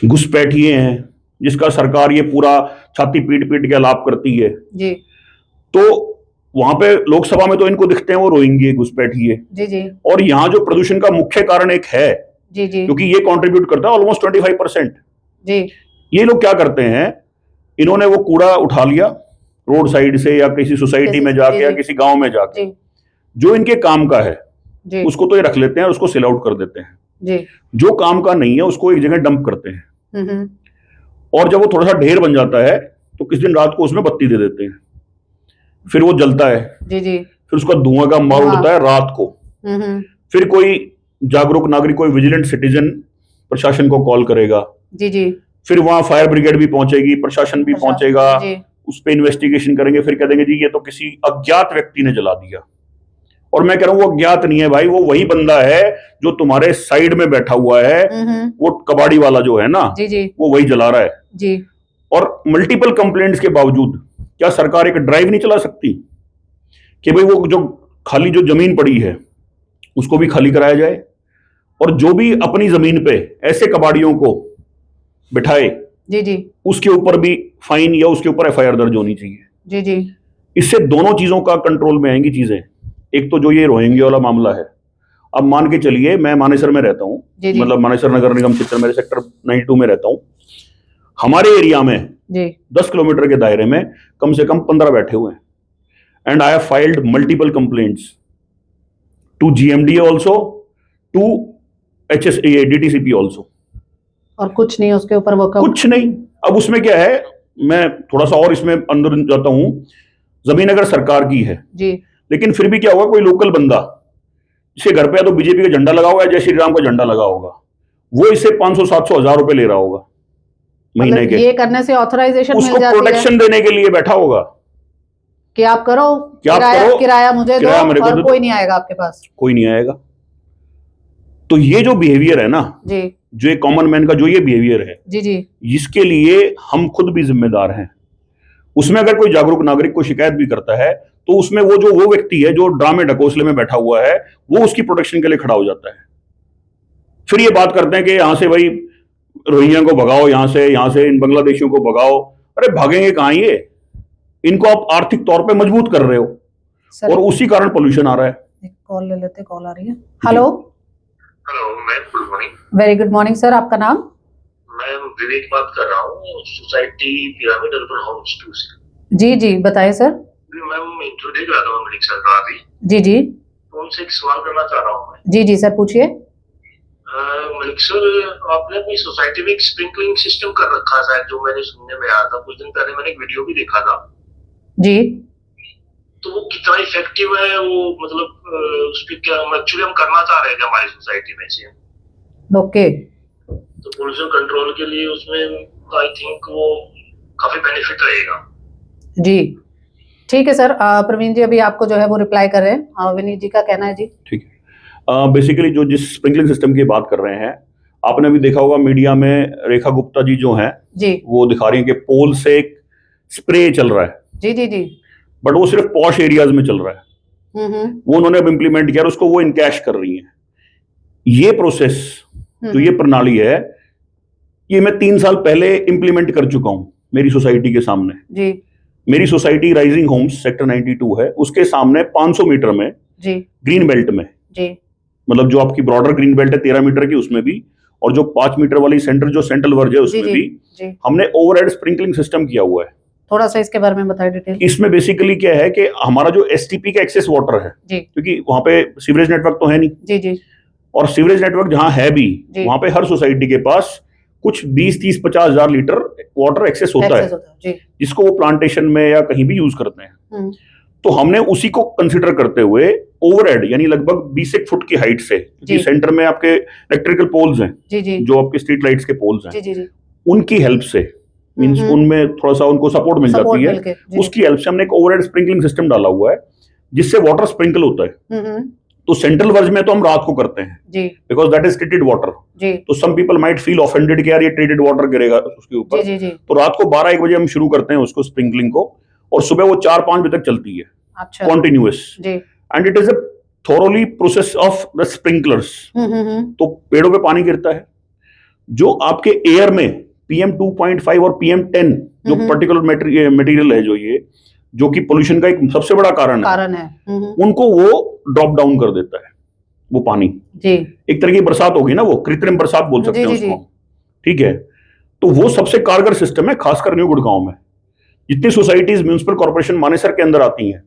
घुसपैठिए हैं, जिसका सरकार ये पूरा छाती पीट पीट के आलाप करती है। जी तो वहां पे लोकसभा में तो इनको दिखते हैं वो रोहिंग्या घुसपैठिए, जी जी और यहाँ जो प्रदूषण का मुख्य कारण एक है जी जी क्योंकि ये कंट्रीब्यूट करता है ऑलमोस्ट 25%। जी ये लोग क्या करते हैं, इन्होंने वो कूड़ा उठा लिया रोड साइड से या किसी सोसाइटी में जाके या किसी गांव में जाके, जी जो इनके काम का है जी उसको तो ये रख लेते हैं और उसको सेल आउट कर देते हैं, जी जो काम का नहीं है उसको एक जगह डंप करते हैं, हम्म और जब वो थोड़ा सा ढेर बन जाता है तो किस दिन रात को उसमें बत्ती दे देते हैं, फिर वो जलता है, जी जी फिर उसका धुआं का मार उड़ता है रात को। हम्म फिर कोई जागरूक नागरिक, कोई विजिलेंट सिटीजन प्रशासन को कॉल करेगा, जी जी फिर वहां फायर ब्रिगेड भी पहुंचेगी, प्रशासन भी पहुंचेगा, जी उस पर इन्वेस्टिगेशन करेंगे, फिर कह देंगे जी ये तो किसी अज्ञात व्यक्ति ने जला दिया। और मैं कह रहा हूं वो अज्ञात नहीं है भाई, वो वही बंदा है जो तुम्हारे साइड में बैठा हुआ है, वो कबाड़ी वाला जो है ना, जी जी वो वही जला रहा है। जी और मल्टीपल कंप्लेंट्स के बावजूद क्या सरकार एक ड्राइव नहीं चला सकती कि भाई वो जो खाली जो जमीन पड़ी है उसको भी खाली कराया जाए, और जो भी अपनी जमीन पे ऐसे कबाड़ियों को बिठाए जी जी उसके ऊपर भी फाइन या उसके ऊपर एफआईआर दर्ज होनी चाहिए। जी जी इससे दोनों चीजों का कंट्रोल में आएंगी चीजें। एक तो जो ये रोहिंग्या वाला मामला है, अब मान के चलिए मैं मानेसर में रहता हूँ, जी जी मतलब मानेसर नगर निगम क्षेत्र, मेरे सेक्टर 92 में रहता हूँ। हमारे एरिया में जी 10 किलोमीटर के दायरे में कम से कम 15 बैठे हुए हैं, and I have filed multiple complaints to GMDA also, to DTCP also, और कुछ नहीं उसके ऊपर वो कुछ नहीं। अब उसमें क्या है, मैं थोड़ा सा और इसमें अंदर जाता हूं। जमीन अगर सरकार की है, जी लेकिन फिर भी क्या होगा, कोई लोकल बंदा इसके घर पे या तो बीजेपी का झंडा लगा होगा या जय श्री राम का झंडा लगा होगा, वो इससे 500 700 हजार रुपए ले रहा होगा महीने मतलब के, ये करने से ऑथराइजेशन उसको मिल जाती है प्रोटेक्शन देने के लिए बैठा होगा कि आप करो, कि आप किराया करो, किराया मुझे दो किराया मेरे को और दे दो। कोई नहीं आएगा आपके पास। कोई नहीं आएगा। तो ये जो बिहेवियर है ना, जी जो एक कॉमन मैन का जो ये बिहेवियर है, जी जी इसके लिए हम खुद भी जिम्मेदार हैं। उसमें अगर कोई जागरूक नागरिक को शिकायत भी करता है तो उसमें वो व्यक्ति है जो ड्रामे ढकोसले में बैठा हुआ है, वो उसकी प्रोटेक्शन के लिए खड़ा हो जाता है। फिर ये बात करते हैं कि यहां से भाई रोहिंग्या को भगाओ, यहां से इन बांग्लादेशियों को भगाओ। अरे भागेंगे कहां ये? इनको आप आर्थिक तौर पे मजबूत कर रहे हो, सर और उसी कारण पोल्यूशन आ रहा है। एक कॉल ले लेते, कॉल आ रही है। Hello hello ma'am, good morning. Very good morning sir, आपका नाम? मैम विवेक बात कर रहा हूँ, सोसाइटी पिरामिड अर्बन होम्स 2 से। जी जी बताइए सर। मैम इंटरव्यू दे रहा था मलिक सर का अभी, जी जी तो उनसे एक सवाल करना चाह रहा हूँ मैं। जी जी सर पूछिए। मलिक सर, आपने अपनी सोसाइटी में एक स्प्रिंकलिंग सिस्टम कर रखा है, जो मैंने सुनने में आया था कुछ दिन पहले, मैंने एक वीडियो भी देखा था। जी तो वो कितना इफेक्टिव है वो, मतलब उस पर क्या एक्चुअली हम करना चाह रहे थे हमारी सोसाइटी में से, ओके तो पोल्यूशन कंट्रोल के लिए उसमें आई थिंक वो काफी बेनिफिट रहेगा। जी ठीक है सर। प्रवीण जी अभी आपको जो है वो रिप्लाई कर रहे हैं। विनीत जी का कहना है जी। ठीक है। बेसिकली जो जिस स्प्रिंकलिंग सिस्टम की बात कर रहे हैं, आपने भी देखा होगा मीडिया में, रेखा गुप्ता जी जो हैं जी वो दिखा रही हैं कि पोल से एक स्प्रे चल रहा है, जी जी जी बट वो सिर्फ पॉश एरियाज में चल रहा है। वो उन्होंने अब इम्प्लीमेंट किया और उसको वो इनकैश कर रही हैं। ये प्रोसेस जो ये प्रणाली है, ये मैं 3 साल पहले इंप्लीमेंट कर चुका हूं मेरी सोसाइटी के सामने। जी मेरी सोसाइटी राइजिंग होम्स सेक्टर 92 है, उसके सामने 500 मीटर में जी ग्रीन बेल्ट में, जी मतलब जो आपकी ब्रॉडर ग्रीन बेल्ट है 13 मीटर की, उसमें भी, और जो 5 मीटर वाली सेंटर जो सेंट्रल वर्ज है उसमें जी भी जी हमने ओवरहेड स्प्रिंकलिंग सिस्टम किया हुआ है। थोड़ा सा इसके बारे में बताइए डिटेल। इसमें बेसिकली क्या है कि हमारा जो एसटीपी का एक्सेस वाटर है, जी क्योंकि वहां पे सीवरेज नेटवर्क तो है नहीं, जी जी और सीवरेज नेटवर्क जहां है भी जी। वहां पे हर सोसाइटी के पास कुछ 20-30-50 हजार लीटर वाटर एक्सेस होता है, जी जिसको वो प्लांटेशन में या कहीं भी यूज करते हैं। तो हमने उसी को कंसिडर करते हुए ओवरहेड, यानी लगभग 20 फुट की हाइट से, क्योंकि सेंटर में आपके इलेक्ट्रिकल पोल्स हैं, जी जी जो आपके स्ट्रीट लाइट्स के पोल्स हैं, जी जी जी उनकी हेल्प से, मींस उनमें थोड़ा सा उनको सपोर्ट मिल जाती है, उसकी हेल्प से हमने एक ओवरहेड स्प्रिंकलिंग सिस्टम डाला हुआ है जिससे वाटर स्प्रिंकल होता है। तो सेंट्रल वर्ज में तो हम रात को करते हैं जी because that is treated water. जी तो some people might feel offended कि यार ये ट्रीटेड वाटर गिरेगा उसके ऊपर। जी जी तो रात को 12-1 बजे हम शुरू करते हैं उसको स्प्रिंकलिंग को, और सुबह वो 4-5 बजे तक चलती है, अच्छा कॉन्टिन्यूअस, जी and it is a thoroughly process of the sprinklers. तो पेड़ों पे पानी गिरता है, जो आपके एयर में PM 2.5 और PM 10 जो पर्टिकुलर मटेरियल है, जो कि पोल्यूशन का एक सबसे बड़ा कारण है, उनको वो ड्रॉप डाउन कर देता है वो पानी। जी एक तरह की बरसात होगी ना, वो कृत्रिम बरसात बोल सकते हैं उसको, ठीक है। तो वो सबसे कारगर सिस्टम है, खासकर न्यू गुड़गांव में। जितनी सोसाइटीज म्युनिसिपल कॉर्पोरेशन मानेसर के अंदर आती हैं,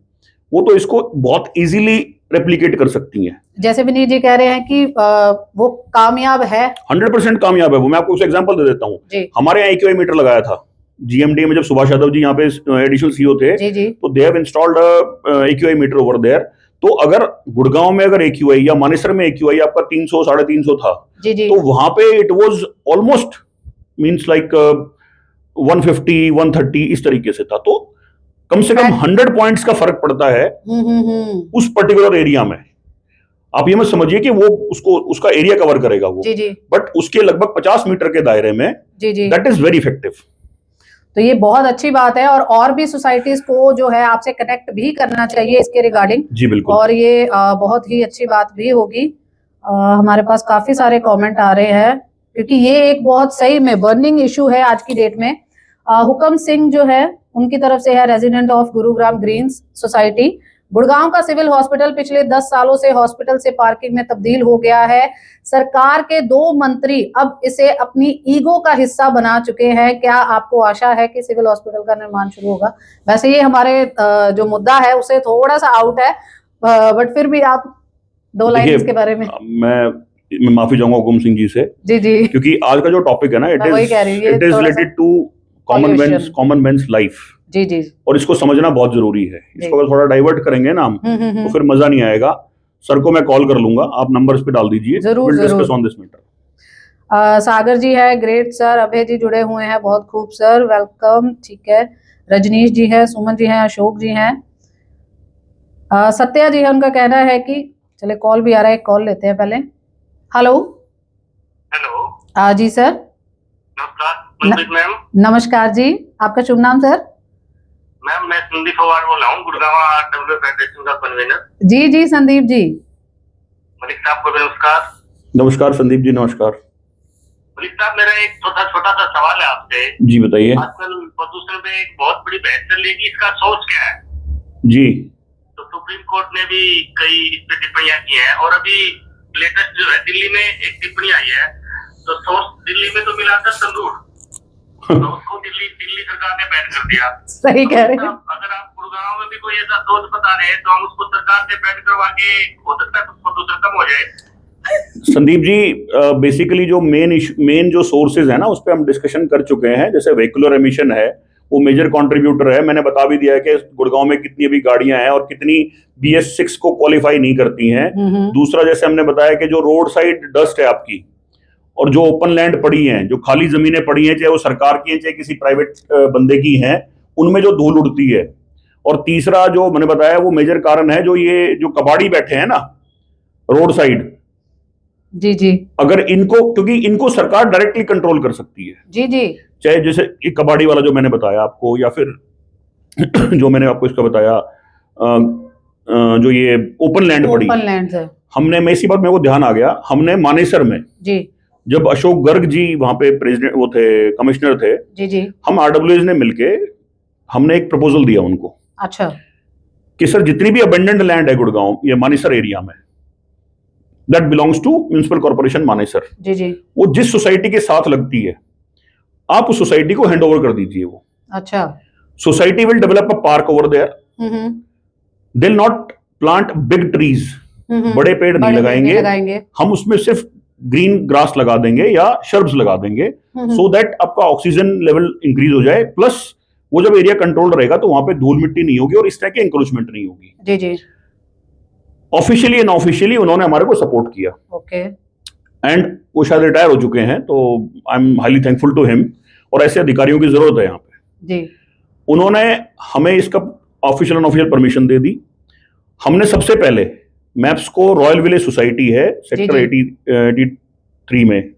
वो तो इसको बहुत इजीली रेप्लिकेट कर सकती हैं। जैसे विनीत जी कह रहे हैं कि वो कामयाब है, 100% कामयाब है वो। मैं आपको उसे एग्जांपल दे देता हूँ। हमारे यहाँ AQI मीटर लगाया था GMD में, जब सुभाष यादव जी यहाँ पे एडिशनल CEO थे, तो they have installed AQI meter over there. तो अगर गुड़गांव में अगर AQI या मानेसर में AQI आपका 300 350 था, तो वहां पे it was almost means like 150 130 इस तरीके से था। तो कम से कम 100 पॉइंट्स का फर्क पड़ता है उस पर्टिकुलर एरिया में। आप ये मत समझिए कि वो उसका एरिया कवर करेगा वो, बट उसके लगभग 50 मीटर के दायरे में दैट इज वेरी इफेक्टिव। तो ये बहुत अच्छी बात है, और भी सोसाइटीज को जो है आपसे कनेक्ट भी करना चाहिए इसके रिगार्डिंग। जी बिल्कुल। और ये बहुत ही अच्छी बात भी होगी। हमारे पास काफी सारे कमेंट आ रहे हैं, क्योंकि ये एक बहुत सही में बर्निंग इशू है आज की डेट में। हुकम सिंह जो है उनकी तरफ से है, resident of Gurugram greens society, Gurgaon का सिविल हॉस्पिटल पिछले 10 सालों से हॉस्पिटल से पार्किंग में तब्दील हो गया है। सरकार के 2 मंत्री अब इसे अपनी ईगो का हिस्सा बना चुके हैं। क्या आपको आशा है कि सिविल हॉस्पिटल का निर्माण शुरू होगा? वैसे ये हमारे जो मुद्दा है उसे थोड़ा सा आउट है, बट फिर भी आप 2 लाइन इसके बारे में। मैं माफी चाहूंगा हुकुम सिंह जी से, जी, क्योंकि आज का जो टॉपिक है ना, it is related to common man's life. जी। और इसको समझना बहुत जरूरी है। इसको अगर थोड़ा डाइवर्ट करेंगे ना हम, तो फिर मजा नहीं आएगा। सर को मैं कॉल कर लूंगा, आप नंबर्स पे डाल दीजिए, जरूर डिस्कस ऑन दिस मैटर। सागर जी है, ग्रेट सर। अभय जी जुड़े हुए हैं, बहुत खूब सर, वेलकम। ठीक है, रजनीश जी है, सुमन जी हैं, अशोक जी हैं, सत्या जी है। उनका कहना है कि चले कॉल भी आ रहा है, कॉल लेते हैं पहले। हेलो जी सर। मैम नमस्कार जी, आपका शुभ नाम सर? मैम मैं संदीप पवार बोल रहा हूँ, गुड़गांव आरडब्ल्यू फेडरेशन का कन्वीनर। जी संदीप जी। मलिक साहब को नमस्कार। नमस्कार संदीप जी, नमस्कार। मलिक साहब, मेरा एक छोटा सा सवाल है आपसे। जी बताइए। आजकल प्रदूषण पे एक बहुत बड़ी बहस चल रही है कि इसका सोर्स क्या है। जी। तो सुप्रीम कोर्ट ने भी कई इस पे टिप्पणियां की हैं, और अभी लेटेस्ट जो है दिल्ली में एक टिप्पणी आई है। तो सोर्स दिल्ली में तो मिला था तंदूर, तो उसको दिल्ली सरकार ने बैन कर दिया। सही कह रहे हैं। अगर आप गुड़गांव में भी कोई ऐसा सोच बता रहे हैं तो हम उसको सरकार से बैन करवा के हो सकता है कुछ प्रदूषण कम हो जाए। संदीप जी, बेसिकली जो मेन जो सोर्सेज है ना, उस पर हम डिस्कशन कर चुके हैं। जैसे व्हीकुलर एमिशन है, वो मेजर कंट्रीब्यूटर है। मैंने बता भी दिया है कि गुड़गांव में कितनी अभी गाड़ियां हैं और कितनी BS6 को क्वालिफाई नहीं करती हैं। दूसरा, जैसे हमने बताया कि जो रोड साइड डस्ट है आपकी, और जो ओपन लैंड पड़ी हैं, जो खाली जमीनें पड़ी हैं, चाहे वो सरकार की हैं चाहे किसी प्राइवेट बंदे की हैं, उनमें जो धूल उड़ती है। और तीसरा जो मैंने बताया, वो मेजर कारण है, जो कबाड़ी बैठे हैं ना रोड साइड। जी। अगर इनको, क्योंकि इनको सरकार डायरेक्टली कंट्रोल कर सकती है। जी। चाहे जैसे एक कबाड़ी वाला जो मैंने बताया आपको, या फिर जो मैंने आपको इसका बताया, जो ये ओपन लैंड पड़ी है। हमने, मैं इसी बात मेरे को ध्यान आ गया, हमने मानेसर में जी, जब अशोक गर्ग जी वहां पे प्रेसिडेंट वो थे, कमिश्नर थे, जी। हम RWAs ने मिलके हमने एक प्रपोजल दिया उनको। अच्छा। कि सर, जितनी भी अबेंडेंड लैंड है गुड़गांव ये मानेसर एरिया में, that belongs to municipal corporation Manesar, जी। वो जिस सोसाइटी के साथ लगती है, आप उस सोसाइटी को हैंड ओवर कर दीजिए। वो अच्छा। Society will develop a park over there, they will not plant big trees, बड़े पेड़ नहीं लगाएंगे, हम उसमें सिर्फ ग्रीन ग्रास लगा देंगे या शर्ब्स लगा देंगे, सो दैट आपका ऑक्सीजन लेवल इंक्रीज हो जाए। प्लस वो जब एरिया कंट्रोल रहेगा तो वहां पे धूल मिट्टी नहीं होगी और इस तरह की इंक्रोचमेंट नहीं होगी। जी। ऑफिशियली एंड ऑफिशियली उन्होंने हमारे को सपोर्ट किया। ओके। एंड वो शायद रिटायर हो चुके हैं, तो I am highly thankful to him. और ऐसे अधिकारियों की जरूरत है यहाँ पे। जी। उन्होंने हमें इसका ऑफिशियल एंड ऑफिशियल परमिशन दे दी। हमने सबसे पहले मैप्स को, रॉयल विलेज सोसाइटी है सेक्टर 83 में,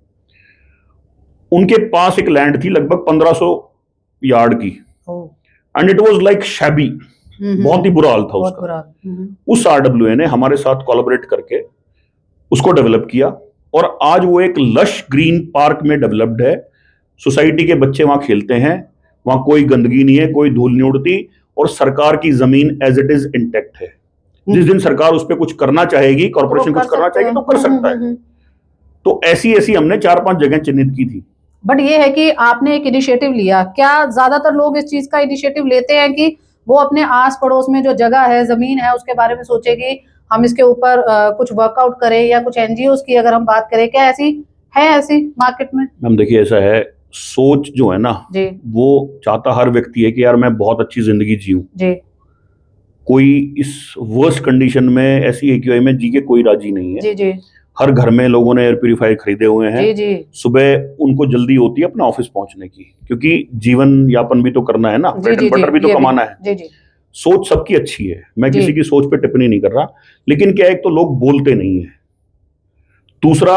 उनके पास एक लैंड थी लगभग 1500 यार्ड की, and it was like shabby, बहुत ही बुरा हाल था उसका। उस RWA ने हमारे साथ कोलैबोरेट करके उसको डेवलप किया, और आज वो एक लश ग्रीन पार्क में डेवलप्ड है। सोसाइटी के बच्चे वहां खेलते हैं, वहां कोई गंदगी नहीं है, कोई धूल नहीं उड़ती, और सरकार की जमीन एज इट इज इंटैक्ट है। जिस दिन सरकार उस पर कुछ करना चाहेगी, कॉर्पोरेशन कुछ करना चाहेगी, तो कर सकता है। तो ऐसी हमने 4-5 जगह चिन्हित की थी। बट ये है कि आपने एक इनिशिएटिव लिया। क्या ज्यादातर लोग इस चीज का इनिशिएटिव लेते हैं कि वो अपने आस पड़ोस में जो जगह है, जमीन है, उसके बारे में सोचे कि हम इसके ऊपर कुछ वर्कआउट करें, या कुछ NGOs की अगर हम बात करें, क्या ऐसी मार्केट में? मैम देखिए, ऐसा है, सोच जो है ना जी, वो चाहता हर व्यक्ति है कि यार मैं बहुत अच्छी जिंदगी जीऊं जी। कोई इस वर्स्ट कंडीशन में, ऐसी AQI में जी के कोई राजी नहीं है। जी। हर घर में लोगों ने एयर प्यूरिफायर खरीदे हुए हैं। जी। सुबह उनको जल्दी होती है अपना ऑफिस पहुंचने की, क्योंकि जीवन यापन भी तो करना है ना, ब्रेड एंड बटर भी तो कमाना है। जी। सोच सबकी अच्छी है, मैं किसी की सोच पे टिप्पणी नहीं कर रहा, लेकिन क्या, एक तो लोग बोलते नहीं है, दूसरा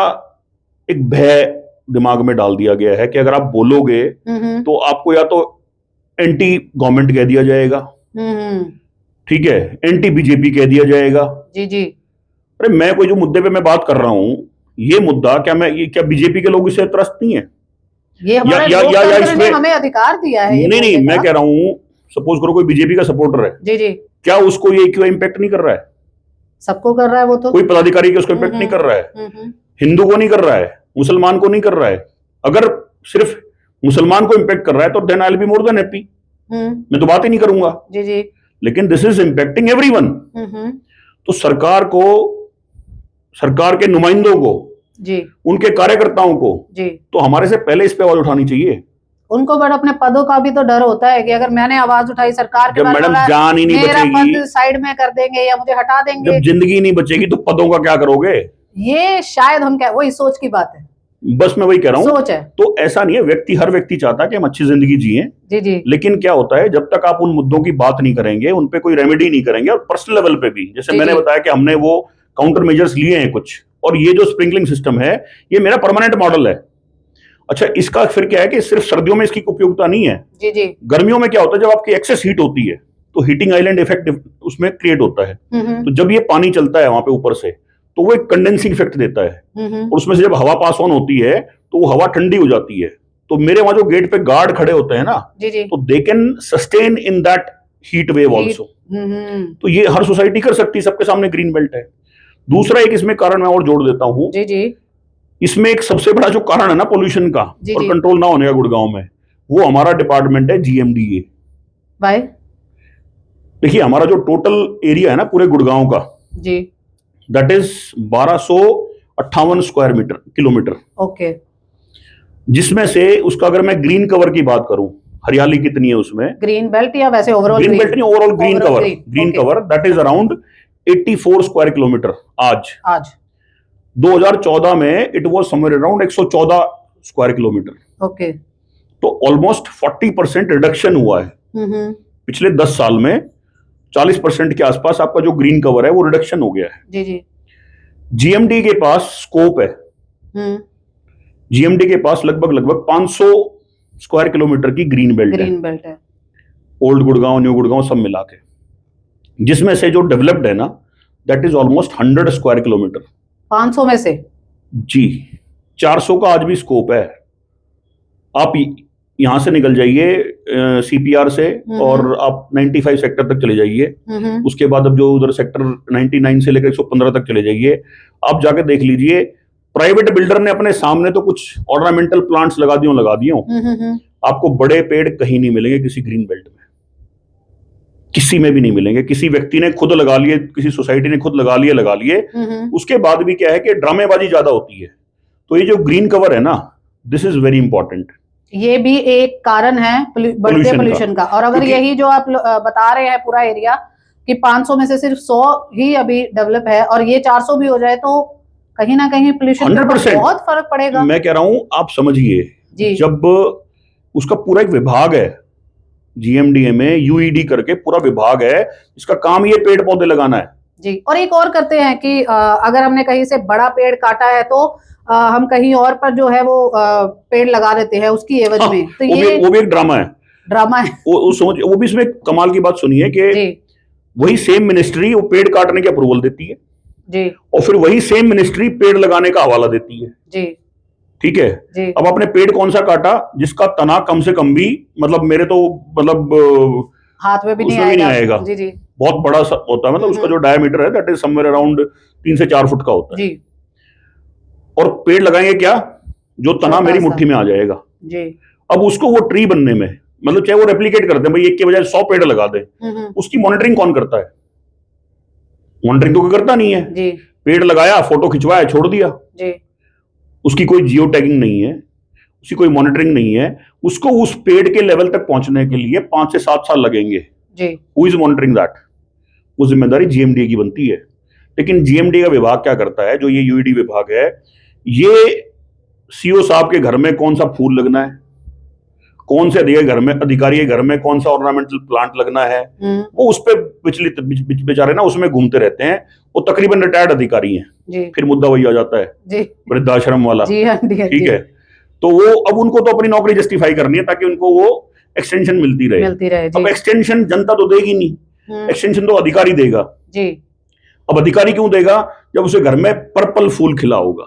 एक भय दिमाग में डाल दिया गया है कि अगर आप बोलोगे तो आपको या तो एंटी गवर्नमेंट कह दिया जाएगा, ठीक है, एंटी बीजेपी कह दिया जाएगा। जी जी। अरे मैं कोई जो मुद्दे पे मैं बात कर रहा हूं, ये मुद्दा क्या बीजेपी के लोग इसे त्रस्त नहीं है? ये हमारे लोकतंत्र ने हमें अधिकार दिया है। नहीं, मैं कह रहा हूं, सपोज करो कोई बीजेपी का सपोर्टर है, जी जी, क्या उसको ये क्यों इम्पैक्ट नहीं कर रहा है? सबको कर रहा है वो तो। कोई पदाधिकारी के उसको इम्पैक्ट नहीं कर रहा है, हिंदू को नहीं कर रहा है, मुसलमान को नहीं कर रहा है। अगर सिर्फ मुसलमान को इम्पैक्ट कर रहा है तो then I will be more than happy, मैं तो बात ही नहीं करूंगा। जी जी। लेकिन दिस इज इम्पैक्टिंग एवरीवन। तो सरकार के नुमाइंदों को जी, उनके कार्यकर्ताओं को जी, तो हमारे से पहले इस पे आवाज उठानी चाहिए। उनको बट अपने पदों का भी तो डर होता है कि अगर मैंने आवाज उठाई सरकार के जब मैडम जान ही नहीं मेरा बचेगी, पद साइड में कर देंगे या मुझे हटा देंगे, जब जिंदगी नहीं बचेगी तो पदों का क्या करोगे? ये शायद हम क्या, वही सोच की बात है। बस मैं वही कह रहा हूँ, सोच है। तो ऐसा नहीं है, हर व्यक्ति चाहता है कि हम अच्छी जिंदगी जिए। जी जी। लेकिन क्या होता है, जब तक आप उन मुद्दों की बात नहीं करेंगे, उन पे कोई रेमेडी नहीं करेंगे, और पर्सनल लेवल पे भी, जैसे मैंने बताया कि हमने वो काउंटर मेजर्स लिए हैं कुछ, और ये जो स्प्रिंकलिंग सिस्टम है ये मेरा परमानेंट मॉडल है। अच्छा, इसका फिर क्या है कि सिर्फ सर्दियों में इसकी उपयोगिता नहीं है। जी जी। गर्मियों में क्या होता है, जब आपकी एक्सेस हीट होती है तो हीटिंग आइलैंड इफेक्ट उसमें क्रिएट होता है। तो जब ये पानी चलता है वहां पे ऊपर से, तो वो एक कंडेंसिंग इफेक्ट देता है, और उसमें से जब हवा पास ऑन होती है तो वो हवा ठंडी हो जाती है। तो मेरे वहां जो गेट पे गार्ड खड़े होते हैं ना, जी जी, तो they can sustain in that heat wave also. तो ये हर सोसाइटी कर सकती है, सबके सामने ग्रीन बेल्ट है। दूसरा एक इसमें कारण मैं और जोड़ देता हूं, जी जी, इसमें एक सबसे बड़ा जो कारण है ना पोल्यूशन का और कंट्रोल ना होने का गुड़गांव में, वो हमारा डिपार्टमेंट है जीएमडीए। भाई देखिए, हमारा जो टोटल एरिया है ना पूरे गुड़गांव का, जी, that is 1258 square kilometre. Okay. जिसमें से उसका अगर मैं ग्रीन कवर की बात करूं, हरियाली कितनी है उसमें, ग्रीन बेल्ट या वैसे ओवरऑल? ग्रीन बेल्ट नहीं, overall green cover that is around 84 square kilometre. आज 2014 में it was somewhere around 114 square kilometre. Okay. तो ऑलमोस्ट 40% रिडक्शन हुआ है पिछले 10 साल में। 40% के आसपास आपका जो ग्रीन कवर है वो रिडक्शन हो गया है। जी जी। जीएमडी के पास स्कोप है, जीएमडी के पास लगभग 500 स्क्वायर किलोमीटर की ग्रीन बेल्ट है, ओल्ड गुड़गांव, न्यू गुड़गांव सब मिला के, जिसमें से जो डेवलप्ड है ना that is almost 100 square kilometre. 500 में से? जी, 400 का आज भी स्कोप है। आप यहां से निकल जाइए सीपीआर से और आप 95 सेक्टर तक चले जाइए, उसके बाद अब जो उधर सेक्टर 99 से लेकर 115 तक चले जाइए, आप जाके देख लीजिए, प्राइवेट बिल्डर ने अपने सामने तो कुछ ऑर्नामेंटल प्लांट्स लगा दियो, आपको बड़े पेड़ कहीं नहीं मिलेंगे किसी ग्रीन बेल्ट में, किसी में भी नहीं मिलेंगे। किसी व्यक्ति ने खुद लगा लिए, किसी सोसाइटी ने खुद लगा लिए। उसके बाद भी क्या है कि ड्रामेबाजी ज्यादा होती है। तो ये जो ग्रीन कवर है ना, दिस इज वेरी इंपॉर्टेंट। ये भी एक कारण है बढ़ते पोल्यूशन का। और अगर यही जो आप बता रहे हैं पूरा एरिया कि 500 में से सिर्फ 100 ही अभी डेवलप है और ये 400 भी हो जाए तो कहीं ना कहीं पोल्यूशन का बहुत फर्क पड़ेगा। मैं कह रहा हूं, आप समझिए, जब उसका पूरा एक विभाग है जीएमडीए में, यूईडी करके पूरा विभाग है, इसका काम ये पेड़ पौधे लगाना है जी। और एक और करते हैं कि अगर हमने कहीं से बड़ा पेड़ काटा है तो हम कहीं और पर जो है वो पेड़ लगा देते हैं उसकी एवज में। तो वो भी एक ड्रामा है। वो भी इसमें कमाल की बात सुनिए कि वही सेम मिनिस्ट्री वो पेड़ काटने की अप्रूवल देती है जी, और फिर वही सेम मिनिस्ट्री पेड़ लगाने का हवाला देती है जी। ठीक है जी। अब आपने पेड़ कौन सा काटा जिसका तना कम से कम भी, मतलब मेरे तो हाथ में भी नहीं आएगा जी जी, बहुत बड़ा होता है, मतलब उसका जो डायमीटर है दैट इज समवेयर अराउंड 3 से 4 फुट का होता है जी। और पेड़ लगाएंगे क्या, जो तना मेरी मुट्ठी में आ जाएगा जी। अब उसको वो ट्री बनने में, मतलब चाहे वो रेप्लिकेट करते हैं, भाई एक के बजाय 100 पेड़ लगा दे, उसकी मॉनिटरिंग कौन करता है? मॉनिटरिंग तो कोई करता नहीं है जी। पेड़ लगाया, फोटो खिंचवाया, छोड़ दिया जी। उसकी कोई जियो टैगिंग नहीं है, उसकी कोई मॉनिटरिंग नहीं है। उसको उस पेड़ के लेवल तक पहुंचने के लिए 5 से 7 साल लगेंगे जी। Who is monitoring that? वो जिम्मेदारी जीएमडीए की बनती है। लेकिन जीएमडीए का विभाग क्या करता है, जो ये यूईडी विभाग है, ये सीओ साहब के घर में कौन सा फूल लगना है, कौन से अधिकारी के घर में कौन सा ऑर्नामेंटल प्लांट लगना है, वो उस पर बेचारे ना उसमें घूमते रहते हैं। वो तकरीबन रिटायर्ड अधिकारी हैं। फिर मुद्दा वही आ जाता है वृद्धाश्रम वाला, ठीक है। तो वो अब उनको तो अपनी नौकरी जस्टिफाई करनी है ताकि उनको वो एक्सटेंशन मिलती रहे। जी। अब एक्सटेंशन जनता तो देगी नहीं, एक्सटेंशन तो अधिकारी देगा जी। अब अधिकारी क्यों देगा? जब उसे घर में पर्पल फूल खिला होगा,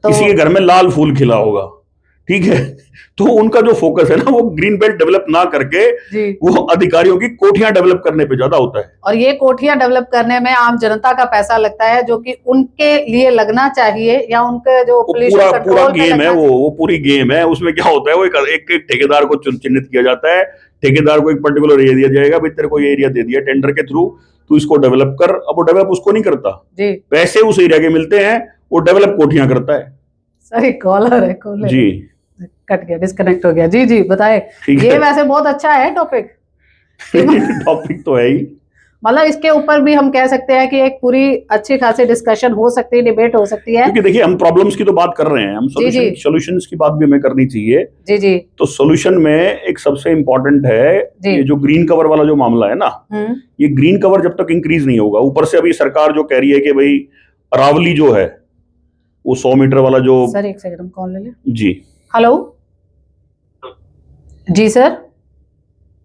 तो किसी के घर में लाल फूल खिला होगा, ठीक है, तो उनका जो फोकस है ना वो ग्रीन बेल्ट डेवलप ना करके वो अधिकारियों की कोठियां डेवलप करने पे ज्यादा होता है। और ये कोठियां डेवलप करने में आम जनता का पैसा लगता है, जो कि उनके लिए लगना चाहिए, या उनके जो पूरा गेम है वो पूरी गेम है। उसमें क्या होता है, वो एक ठेकेदार को चिन्हित किया जाता है, ठेकेदार को एक पर्टिकुलर एरिया दिया जाएगा, भाई तेरे को ये एरिया दे दिया टेंडर के थ्रू, तू इसको डेवलप कर। अब वो डेवलप उसको नहीं करता जी, पैसे उस एरिया के मिलते हैं, वो डेवलप कोठियां करता है। सही कॉलर है, कॉलर जी, कट गया, डिस्कनेक्ट हो गया। जी जी बताए। ये वैसे बहुत अच्छा है टॉपिक टॉपिक तो है ही, मतलब इसके ऊपर भी हम कह सकते हैं कि एक पूरी अच्छी खासी डिस्कशन हो सकती है, डिबेट हो सकती है। क्योंकि देखिए हम प्रॉब्लम्स की तो बात कर रहे हैं, हम सॉल्यूशंस की बात भी हमें करनी चाहिए। जी जी। तो सॉल्यूशन में एक सबसे इंपॉर्टेंट है ये जो ग्रीन कवर वाला जो मामला है ना, ये ग्रीन कवर जब तक इंक्रीज नहीं होगा, ऊपर से अभी सरकार जो कह रही है कि भाई अरावली जो है वो 100 मीटर वाला जो, सर एक सेकंड हम कॉल ले लें। जी हेलो जी सर।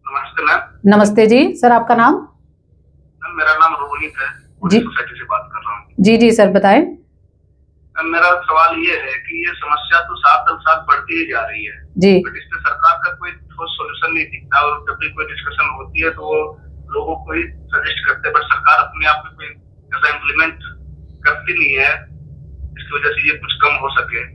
नमस्ते मैम। नमस्ते जी सर, आपका नाम? मेरा नाम रोहित है, जी सोसाइटी से बात कर रहा हूँ। जी जी सर बताएं। मेरा सवाल ये है कि ये समस्या तो साल बढ़ती ही जा रही है जी, बट इस पे सरकार का कोई ठोस सॉल्यूशन नहीं दिखता, और जब भी कोई डिस्कशन होती है तो वो लोगों को ही सजेस्ट करते हैं, बट सरकार अपने आप में कोई ऐसा इम्प्लीमेंट करती नहीं है जिसकी वजह से ये कुछ कम हो सके।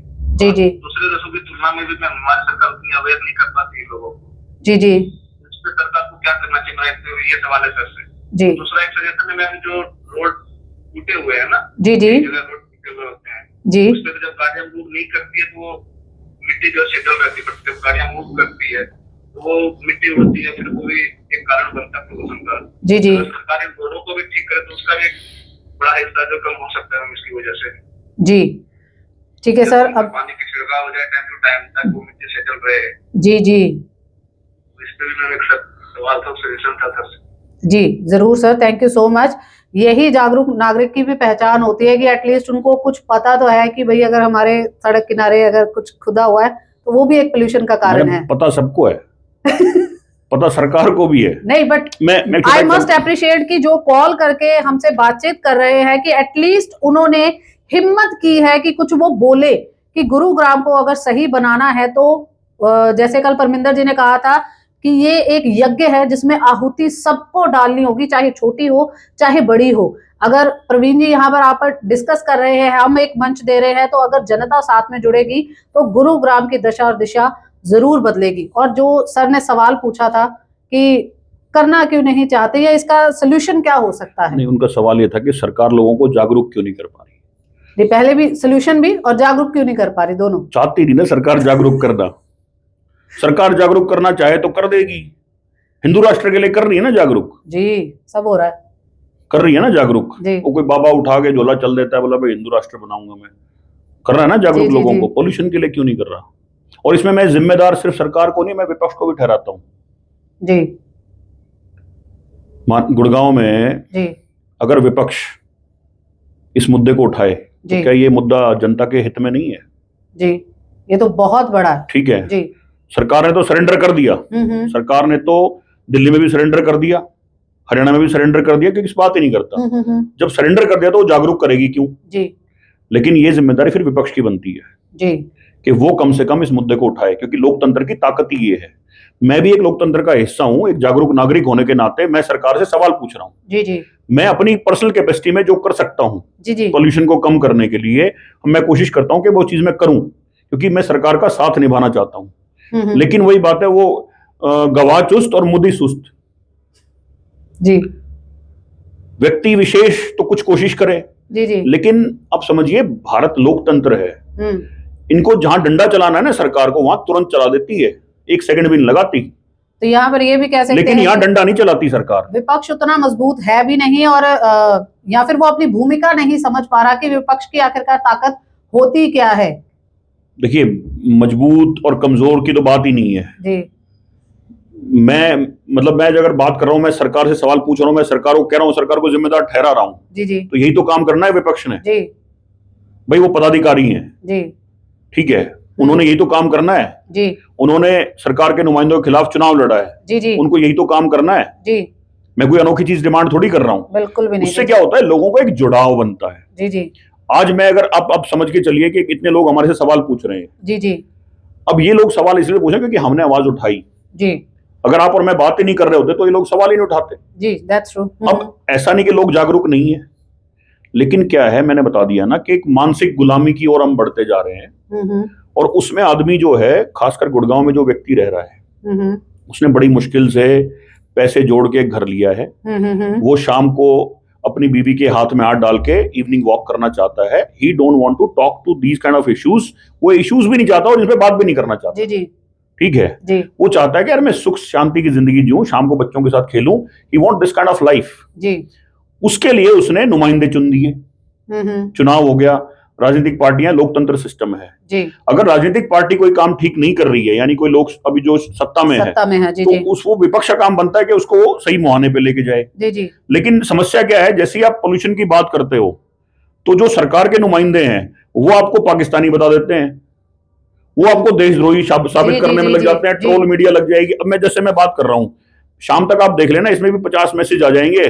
जी जी। दूसरे देशों की तुलना में भी हमारी सरकार उतनी अवेयर नहीं कर पाती है लोगों को। जी जी। इस पे सरकार को क्या करना चाहिए, ये सवाल है सर से। जी। दूसरा एक सजेशन है मैम, जो रोड टूटे हुए हैं ना, जी जी, रोड टूटे हुए होते हैं जी, उस पे जब गाड़ियां मूव नहीं करती है तो वो मिट्टी जो सेटल रहती है, बट जब गाड़ियां मूव करती है तो वो मिट्टी उड़ती है, फिर वो भी एक कारण बनता है प्रदूषण का। जी जी। सरकार इन रोडों को भी ठीक करे तो उसका भी एक बड़ा हिस्सा जो कम हो सकता है इसकी वजह से। जी ठीक है सर। अब पानी की छिड़काव हो जाए टाइम टू टाइम ताकि वो मिट्टी सेटल रहे। जी जी, इस पे भी मैंने एक सवाल था, सजेशन था सर। जी जरूर sir, thank you so much. यही जागरूक नागरिक की भी पहचान होती है कि एटलीस्ट उनको कुछ पता तो है कि भाई अगर हमारे सड़क किनारे अगर कुछ खुदा हुआ है तो वो भी एक पोल्यूशन का कारण है। पता सबको है पता सरकार को भी है। नहीं बट मैं आई मस्ट अप्रिशिएट कि जो कॉल करके हमसे बातचीत कर रहे हैं कि एटलीस्ट उन्होंने हिम्मत की है कि कुछ वो बोले कि गुरुग्राम को अगर सही बनाना है तो जैसे कल परमिंदर जी ने कहा था कि ये एक यज्ञ है जिसमें आहुति सबको डालनी होगी, चाहे छोटी हो चाहे बड़ी हो। अगर प्रवीण जी यहाँ पर आप डिस्कस कर रहे हैं, हम एक मंच दे रहे हैं, तो अगर जनता साथ में जुड़ेगी तो गुरुग्राम की दशा और दिशा जरूर बदलेगी। और जो सर ने सवाल पूछा था कि करना क्यों नहीं चाहते या इसका सोल्यूशन क्या हो सकता है, नहीं, उनका सवाल ये था कि सरकार लोगों को जागरूक क्यों नहीं कर पा रही। नहीं, पहले भी सोल्यूशन भी और जागरूक क्यों नहीं कर पा रही, दोनों चाहती नहीं ना सरकार जागरूक करना। सरकार जागरूक करना चाहे तो कर देगी, हिंदू राष्ट्र के लिए कर रही है ना जागरूक। जी सब हो रहा है, कर रही है ना जागरूक। वो कोई बाबा उठा के झोला चल देता है, बोला भाई हिंदू राष्ट्र बनाऊंगा मैं, कर रहा है ना जागरूक लोगों को। पोल्यूशन के लिए क्यों नहीं कर रहा? और इसमें मैं जिम्मेदार सिर्फ सरकार को नहीं, मैं विपक्ष को भी ठहराता हूँ जी। गुड़गांव में जी अगर विपक्ष इस मुद्दे को उठाए तो क्या ये मुद्दा जनता के हित में नहीं है? जी ये तो बहुत बड़ा है। ठीक है जी। सरकार ने तो सरेंडर कर दिया, सरकार ने तो दिल्ली में भी सरेंडर कर दिया, हरियाणा में भी सरेंडर कर दिया, क्योंकि इस बात ही नहीं करता। जब सरेंडर कर दिया तो वो जागरूक करेगी क्यों जी। लेकिन ये जिम्मेदारी फिर विपक्ष की बनती है जी कि वो कम से कम इस मुद्दे को उठाए, क्योंकि लोकतंत्र की ताकत ही ये है। मैं भी एक लोकतंत्र का हिस्सा हूं, एक जागरूक नागरिक होने के नाते मैं सरकार से सवाल पूछ रहा हूं जी जी। मैं अपनी पर्सनल कैपेसिटी में जो कर सकता हूं जी जी पोल्यूशन को कम करने के लिए मैं कोशिश करता हूं कि वो चीज मैं करूं, क्योंकि मैं सरकार का साथ निभाना चाहता हूं। लेकिन वही बात है, वो गवाह चुस्त और मुद्दी सुस्त जी। व्यक्ति विशेष तो कुछ कोशिश करे जी जी, लेकिन अब समझिए भारत लोकतंत्र है, इनको जहां डंडा चलाना है ना सरकार को, वहां तुरंत चला देती है, एक सेकंड भी नहीं लगाती। तो यहाँ पर ये भी कह सकते हैं, लेकिन यहाँ डंडा नहीं चलाती सरकार। विपक्ष उतना मजबूत है भी नहीं, और या फिर वो अपनी भूमिका नहीं समझ पा रहा कि विपक्ष की आखिरकार ताकत होती क्या है। देखिए मजबूत और कमजोर की तो बात ही नहीं है जी। मैं अगर बात कर रहा हूं, मैं सरकार से सवाल पूछ रहा हूं, मैं सरकार को कह रहा हूं, सरकार को जिम्मेदार ठहरा रहा हूं जी जी। तो यही तो काम करना है विपक्ष ने जी। भाई वो पदाधिकारी हैं जी, ठीक है, उन्होंने यही तो काम करना है जी। उन्होंने सरकार के नुमाइंदों के खिलाफ चुनाव लड़ा है जी जी। उनको यही तो काम करना है जी। मैं कोई अनोखी चीज डिमांड थोड़ी कर रहा हूं। बिल्कुल भी नहीं। उससे क्या होता है, लोगों को एक जुड़ाव बनता है। जी जी। आज मैं अगर आप समझ के चलिए कि इतने लोग हमारे से सवाल पूछ रहे हैं। जी जी। अब ये लोग सवाल इसलिए पूछे क्योंकि हमने आवाज उठाई। जी। अगर आप और मैं बात ही नहीं कर रहे होते तो ये लोग सवाल ही नहीं उठाते। जी, दैट्स ट्रू। अब ऐसा नहीं कि लोग जागरूक नहीं है, लेकिन क्या है, मैंने बता दिया ना कि एक मानसिक गुलामी की ओर हम बढ़ते जा रहे हैं। और उसमें आदमी जो है, खासकर गुड़गांव में जो व्यक्ति रह रहा है, उसने बड़ी मुश्किल से पैसे जोड़ के घर लिया है। वो शाम को अपनी बीवी के हाथ में हाथ डाल के इवनिंग वॉक करना चाहता है। He don't want to talk to these kind of issues. वो इश्यूज भी नहीं चाहता और इन पे बात भी नहीं करना चाहता। जी जी। ठीक है जी। वो चाहता है कि यार मैं सुख शांति की जिंदगी जीऊं, शाम को बच्चों के साथ खेलूं। He want this kind of life. जी। उसके लिए उसने नुमाइंदे चुन दिए। चुनाव हो गया, राजनीतिक पार्टियां, लोकतंत्र सिस्टम है। जी। अगर राजनीतिक पार्टी कोई काम ठीक नहीं कर रही है, यानी कोई लोग अभी जो सत्ता में है, जी, तो जी। वो विपक्ष का काम बनता है कि उसको सही मुहाने पे लेके जाए। जी जी। लेकिन समस्या क्या है, जैसे ही आप पोल्यूशन की बात करते हो तो जो सरकार के नुमाइंदे हैं वो आपको पाकिस्तानी बता देते हैं, वो आपको देशद्रोही साबित करने में लग जाते हैं। ट्रोल मीडिया लग जाएगी। अब मैं बात कर रहा हूं, शाम तक आप देख लेना, इसमें भी 50 मैसेज आ जाएंगे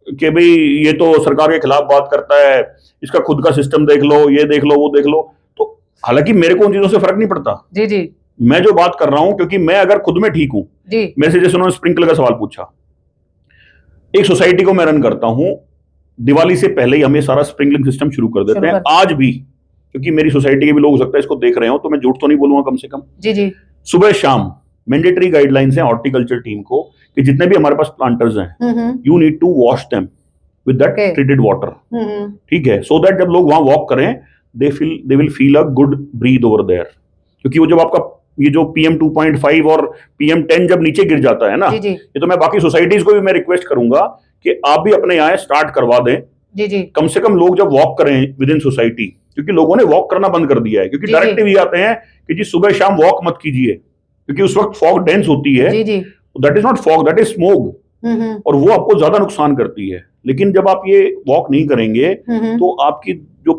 कि भाई ये तो सरकार के खिलाफ बात करता है, इसका खुद का सिस्टम देख लो, ये देख लो, वो देख लो। तो हालांकि मेरे को उन चीजों से फर्क नहीं पड़ता। जी जी। मैं जो बात कर रहा हूं, क्योंकि मैं अगर खुद में ठीक हूं, मेरे से जैसे उन्होंने स्प्रिंकलर का सवाल पूछा, एक सोसाइटी को मैं रन करता हूं, दिवाली से पहले ही हम ये सारा स्प्रिंकलिंग सिस्टम शुरू कर देते हैं। आज भी, क्योंकि मेरी सोसाइटी के भी लोग हो सकता है इसको देख रहे हो, तो मैं झूठ तो नहीं बोलूंगा कम से कम। जी जी। सुबह शाम मैंडेटरी गाइडलाइंस हैं हॉर्टिकल्चर टीम को कि जितने भी हमारे पास प्लांटर्स हैं, you need to wash them with that treated water. ठीक है, सो दैट जब लोग वहां वॉक करें, they will feel a good breath over there. क्योंकि वो जब आपका ये जो PM 2.5 और PM 10 जब नीचे गिर जाता है ना, ये तो मैं बाकी सोसाइटीज को भी मैं रिक्वेस्ट करूंगा कि आप भी अपने यहाँ स्टार्ट करवा दें। जी जी। कम से कम लोग जब वॉक करें विद इन सोसाइटी, क्योंकि लोगों ने वॉक करना बंद कर दिया है, क्योंकि डायरेक्टिव ये आते हैं कि जी सुबह शाम वॉक मत कीजिए, क्योंकि उस वक्त फॉग डेंस होती है। That is not fog, that is smoke, और वो आपको ज्यादा नुकसान करती है। लेकिन जब आप ये वॉक नहीं करेंगे तो आपकी जो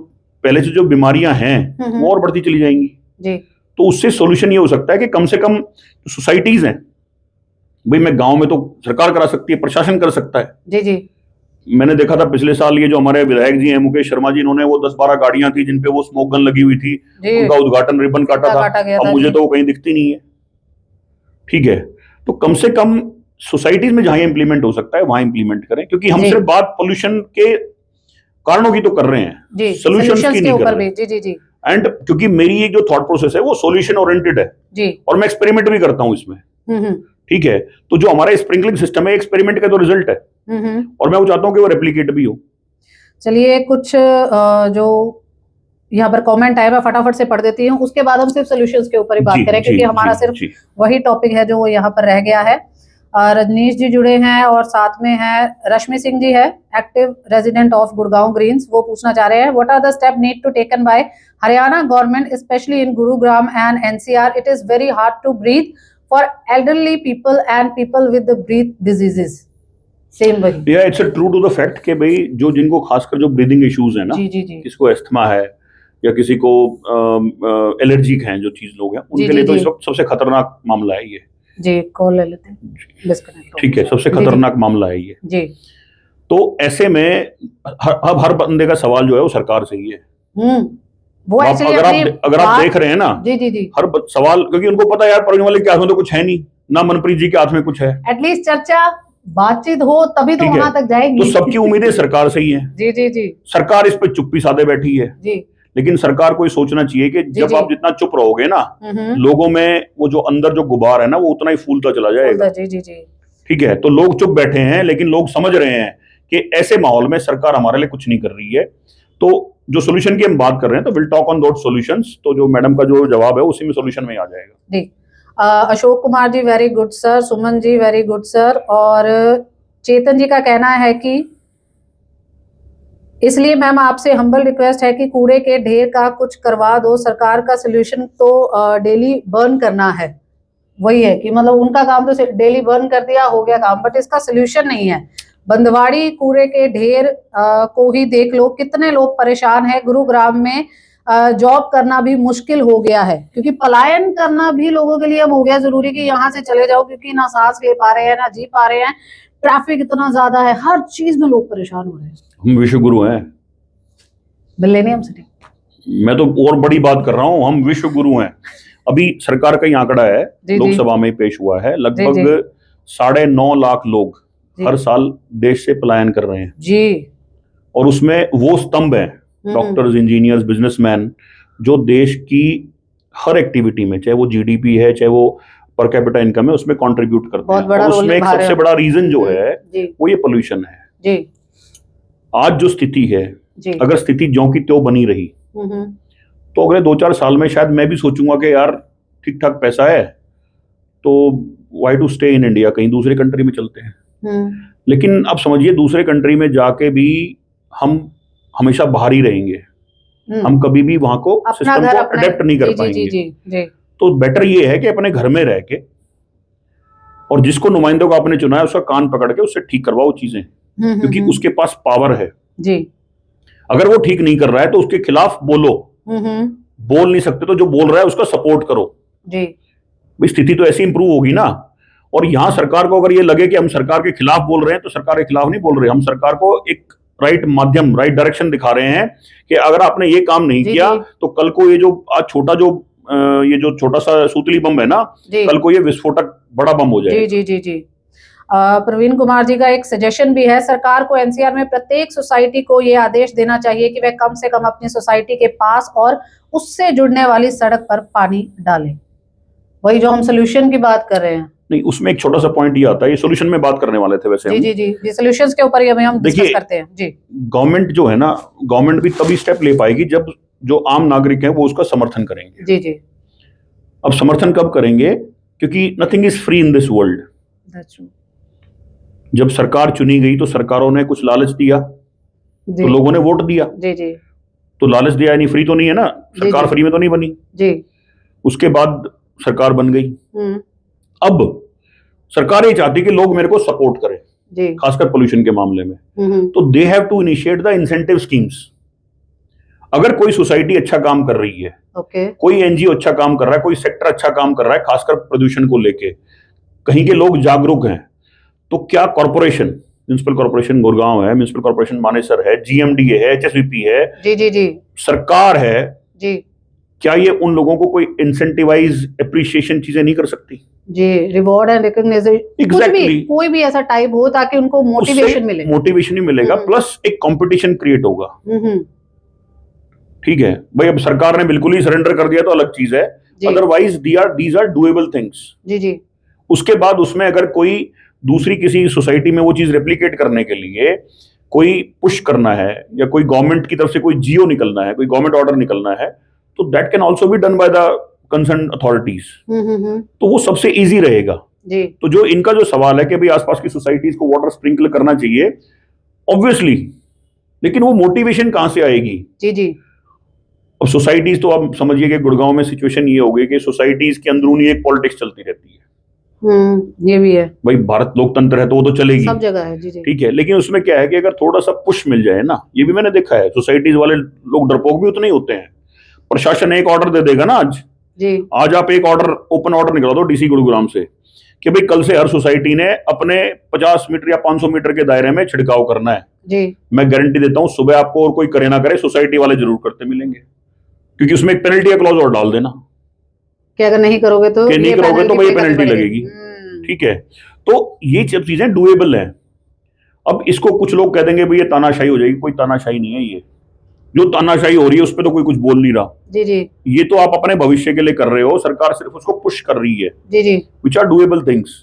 पहले से जो बीमारियां हैं वो और बढ़ती चली जाएंगी। जी। तो उससे सॉल्यूशन ये हो सकता है कि कम से कम सोसाइटीज हैं, भाई मैं गांव में तो सरकार करा सकती है, प्रशासन कर सकता है। जी जी। मैंने देखा था पिछले साल ये जो हमारे विधायक जी हैं मुकेश शर्मा जी, इन्होंने वो 10-12 गाड़ियां थी जिनपे वो स्मोक गन लगी हुई थी, उनका उद्घाटन रिबन काटा था। अब मुझे तो वो कहीं दिखती नहीं है। ठीक है, तो कम से कम सोसाइटीज में जहां इंप्लीमेंट हो सकता है वहां इंप्लीमेंट करें, क्योंकि हम सिर्फ बात पोल्यूशन के कारणों की तो कर रहे हैं, सॉल्यूशंस की नहीं कर रहे। जी जी जी। एंड क्योंकि मेरी ये जो थॉट प्रोसेस है वो सॉल्यूशन ओरिएंटेड है जी, और मैं एक्सपेरिमेंट भी करता हूं इसमें। ठीक है, तो जो हमारा स्प्रिंकलिंग सिस्टम है एक्सपेरिमेंट का तो रिजल्ट है, और मैं वो चाहता हूं कि वो रेप्लिकेट भी हो। चलिए, कुछ जो यहाँ पर कमेंट आए मैं फटाफट से पढ़ देती हूँ, उसके बाद हम सिर्फ सॉल्यूशंस के ऊपर ही बात करें, क्योंकि हमारा सिर्फ वही टॉपिक है जो यहाँ पर रह गया है। रजनीश जी जुड़े हैं और साथ में है रश्मि सिंह जी है, active resident of Gurgaon greens. वो पूछना चाह रहे हैं, what are the step need to taken by Haryana government specially in Gurugram and NCR? It is very hard to breathe for elderly people and people with the breath diseases. Same वही। या it's true to the fact कि भाई जो जिनको खासकर जो breathing issues है ना, जी जी जी, किसको अस्थमा है या किसी को एलर्जिक हैं, जो चीज लोग हैं, उनके लिए तो इस वक्त सबसे खतरनाक मामला है ये। जी, कॉल ले लेते हैं, ठीक है, सबसे खतरनाक मामला है ये जी। तो ऐसे में हर बंदे का सवाल जो है वो सरकार से ही है। वो अगर आप देख रहे हैं ना, जी जी जी, हर सवाल, क्योंकि उनको पता है यार परवीन वाले के हाथ में तो कुछ है नहीं, ना मनप्रीत जी के हाथ में कुछ है। एटलीस्ट चर्चा बातचीत हो तभी तो वहां तक जाएगी। तो सबकी उम्मीदें सरकार से ही है। जी जी जी। सरकार इस पे चुप्पी साधे बैठी है जी, लेकिन सरकार को सोचना चाहिए कि जब आप जितना चुप रहोगे ना, लोगों में वो जो अंदर जो गुबार है ना वो उतना ही फूलता चला जाएगा। जी जी जी। ठीक है, तो लोग चुप बैठे हैं, लेकिन लोग समझ रहे हैं कि ऐसे माहौल में सरकार हमारे लिए कुछ नहीं कर रही है। तो जो सोल्यूशन की हम बात कर रहे हैं, तो विल टॉक ऑन दोट सॉल्यूशंस। तो जो मैडम का जो जवाब है उसी में सोल्यूशन में आ जाएगा जी। Ashok Kumar ji very good sir, Suman ji very good sir, और चेतन जी का कहना है कि इसलिए मैम आपसे हम्बल रिक्वेस्ट है कि कूड़े के ढेर का कुछ करवा दो। सरकार का सोल्यूशन तो डेली बर्न करना है, वही है कि मतलब उनका काम तो डेली बर्न कर दिया, हो गया काम, बट इसका सोल्यूशन नहीं है। बंदवाड़ी कूड़े के ढेर को ही देख लो, कितने लोग परेशान हैं। गुरुग्राम में जॉब करना भी मुश्किल हो गया है, क्योंकि पलायन करना भी लोगों के लिए अब हो गया जरूरी कि यहाँ से चले जाओ, क्योंकि ना सांस ले पा रहे हैं ना जी पा रहे हैं, ट्रैफिक इतना ज्यादा है, हर चीज में लोग परेशान हो रहे हैं। हम विश्व गुरु हैं, मिलेनियम सिटी। मैं तो और बड़ी बात कर रहा हूँ, हम विश्व गुरु हैं। अभी सरकार का ही आंकड़ा है, लोकसभा में पेश हुआ है, लगभग 9.5 लाख लोग हर साल देश से पलायन कर रहे हैं जी। और उसमें वो स्तंभ हैं, डॉक्टर्स, इंजीनियर्स, बिजनेसमैन, जो देश की हर एक्टिविटी में, चाहे वो जीडीपी है, चाहे वो पर कैपिटा इनकम है, उसमें कंट्रीब्यूट करते हैं। और उसमें एक सबसे बड़ा रीजन जो है वो ये पोल्यूशन है जी। आज जो स्थिति है, अगर स्थिति ज्यों की त्यों बनी रही तो अगले 2-4 साल में शायद मैं भी सोचूंगा कि यार ठीक ठाक पैसा है तो why to stay in India, कहीं दूसरे कंट्री में चलते हैं। लेकिन अब समझिए, दूसरे कंट्री में जाके भी हम हमेशा बाहर ही रहेंगे, हम कभी भी वहां को सिस्टम को अडेप्ट नहीं कर पाएंगे। तो बेटर ये है कि अपने घर में रह के, और जिसको नुमाइंदों को आपने चुना है उसका कान पकड़ के उससे ठीक करवाओ चीजें, क्योंकि उसके पास पावर है जी। अगर वो ठीक नहीं कर रहा है तो उसके खिलाफ बोलो, बोल नहीं सकते तो जो बोल रहा है उसका सपोर्ट करो जी। भाई स्थिति तो ऐसी इंप्रूव होगी ना। और यहां सरकार को अगर ये लगे कि हम सरकार के खिलाफ बोल रहे हैं तो सरकार के खिलाफ नहीं बोल रहे, हम सरकार को एक राइट माध्यम, राइट डायरेक्शन दिखा रहे हैं कि अगर आपने ये काम नहीं किया तो कल को ये जो आज छोटा सा सूतली बम है ना, कल को ये विस्फोटक बड़ा बम हो जाएगा। जी जी जी। प्रवीण कुमार जी का एक सजेशन भी है, सरकार को एनसीआर में प्रत्येक सोसाइटी को ये आदेश देना चाहिए कि वह कम से कम अपनी सोसाइटी के पास और उससे जुड़ने वाली सड़क पर पानी डालें। वही जो हम सोल्यूशन की बात कर रहे हैं। नहीं, उसमें एक छोटा सा पॉइंट ये आता है, ये सोल्यूशन में बात करने वाले थे वैसे जी जी जी, ये सोल्यूशंस के ऊपर ही हम डिस्कस करते हैं जी। गवर्नमेंट जो है ना, गवर्नमेंट भी तभी स्टेप ले पाएगी जब जो आम नागरिक हैं वो उसका समर्थन करेंगे। जी जी। अब समर्थन कब करेंगे? क्योंकि nothing is free in this world. जब सरकार चुनी गई तो सरकारों ने कुछ लालच दिया तो लोगों ने वोट दिया। जी जी। तो लालच दिया यानी फ्री तो नहीं है ना, सरकार फ्री में तो नहीं बनी जी। उसके बाद सरकार बन गई। अब सरकार ये चाहती कि लोग मेरे को सपोर्ट करें, खासकर पोल्यूशन के मामले में। तो they have to initiate the incentive schemes. अगर कोई सोसाइटी अच्छा काम कर रही है, कोई एनजीओ अच्छा काम कर रहा है, कोई सेक्टर अच्छा काम कर रहा है, खासकर प्रदूषण को लेके, कहीं के लोग जागरूक हैं, तो क्या कॉर्पोरेशन, म्युनिसिपल कॉर्पोरेशन गुड़गांव है, म्युनिसिपल कॉर्पोरेशन मानेसर है, जीएमडीए है, एचएसवीपी है, जी जी जी, सरकार है जी, क्या ये उन लोगों को कोई इंसेंटिवाइज एप्रिसिएशन चीजें नहीं कर सकती जी? रिवॉर्ड एंड रिकॉग्निशन, एग्जैक्टली, कोई भी ऐसा टाइप हो ताकि उनको मोटिवेशन मिले। मोटिवेशन ही मिलेगा, प्लस एक कंपटीशन क्रिएट होगा। ठीक है भाई, अब सरकार ने बिल्कुल ही सरेंडर कर दिया तो अलग चीज है, otherwise these are doable things जी जी। उसके बाद उसमें अगर कोई दूसरी किसी सोसाइटी में वो चीज रेप्लिकेट करने के लिए कोई पुश करना है, या कोई गवर्नमेंट की तरफ से कोई जीओ निकलना है, कोई गवर्नमेंट ऑर्डर निकलना है, तो that can also be done by the concern authorities. तो वो सबसे इजी रहेगा जी। तो जो इनका जो सवाल है कि भाई आसपास की सोसाइटीज को वाटर स्प्रिंकल करना चाहिए, ऑब्वियसली, लेकिन वो मोटिवेशन कहां से आएगी जी जी? अब सोसाइटीज तो आप समझिए कि गुड़गांव में सिचुएशन ये हो गई कि सोसाइटीज के अंदरूनी एक पॉलिटिक्स चलती रहती है। ये भी है भाई, भारत लोकतंत्र है तो वो तो चलेगी, सब जगह है जी जी। ठीक है, लेकिन उसमें क्या है कि अगर थोड़ा सा पुश मिल जाए ना, ये भी मैंने देखा है, सोसाइटीज वाले लोग डरपोक भी उतने ही होते हैं। प्रशासन एक ऑर्डर दे देगा ना आज जी, आज आप एक ऑर्डर, ओपन ऑर्डर निकला दो डीसी गुरुग्राम से कि भाई कल से हर सोसाइटी ने अपने 50 मीटर या 500 मीटर के दायरे में छिड़काव करना है जी। मैं गारंटी देता हूं सुबह आपको और कोई करे ना करे, सोसाइटी वाले जरूर करते मिलेंगे, क्योंकि उसमें एक पेनल्टी का क्लॉज और डाल देना कि अगर नहीं करोगे तो भाई पेनल्टी लगेगी। ठीक है, तो ये सब चीजें डुएबल हैं। अब इसको कुछ लोग कह देंगे भाई ये तानाशाही हो जाएगी, कोई तानाशाही नहीं है। ये जो तानाशाही हो रही है उस पर तो कोई कुछ बोल नहीं रहा जी जी। ये तो आप अपने भविष्य के लिए कर रहे हो, सरकार सिर्फ उसको पुश कर रही है जी जी, विच आर डुएबल थिंग्स,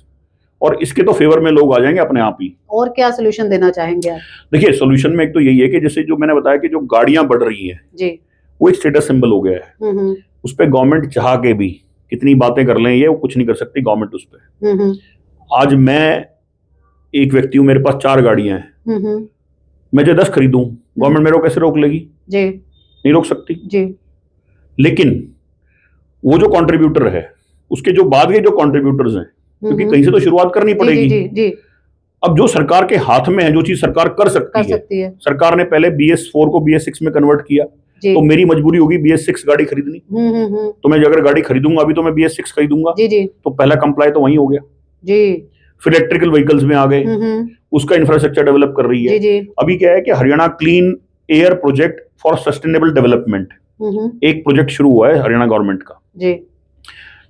और इसके तो फेवर में लोग आ जाएंगे अपने आप ही। और क्या सोल्यूशन देना चाहेंगे आप? देखिए, सोल्यूशन में एक तो यही है कि जैसे जो मैंने बताया कि जो गाड़ियां बढ़ रही है जी, वो एक स्टेटस सिंबल हो गया है। उस पर गवर्नमेंट चाह के भी कितनी बातें कर लें, ये वो कुछ नहीं कर सकती गवर्नमेंट उस पर। आज मैं एक व्यक्ति हूं, मेरे पास 4 गाड़ियां हैं, मैं जो 10 खरीदूं, गवर्नमेंट मेरे को कैसे रोक लेगी जी? नहीं रोक सकती जी। लेकिन वो जो कंट्रीब्यूटर है, उसके जो बाद के जो कंट्रीब्यूटर्स हैं, क्योंकि कहीं से तो शुरुआत करनी पड़ेगी जी, जी, जी। अब जो सरकार के हाथ में है, जो चीज सरकार कर सकती है, सरकार ने पहले BS4 को BS6 में कन्वर्ट किया तो मेरी मजबूरी होगी BS6 गाड़ी खरीदनी। तो मैं अगर गाड़ी खरीदूंगा अभी तो मैं BS6 खरीदूंगा। जी जी। तो पहला कंप्लाई तो वही हो गया जी। फिर इलेक्ट्रिकल व्हीकल्स में आ गए, उसका इंफ्रास्ट्रक्चर डेवलप कर रही है। जी जी। अभी क्या है कि Haryana clean air project for sustainable development एक प्रोजेक्ट शुरू हुआ है हरियाणा गवर्नमेंट का जी।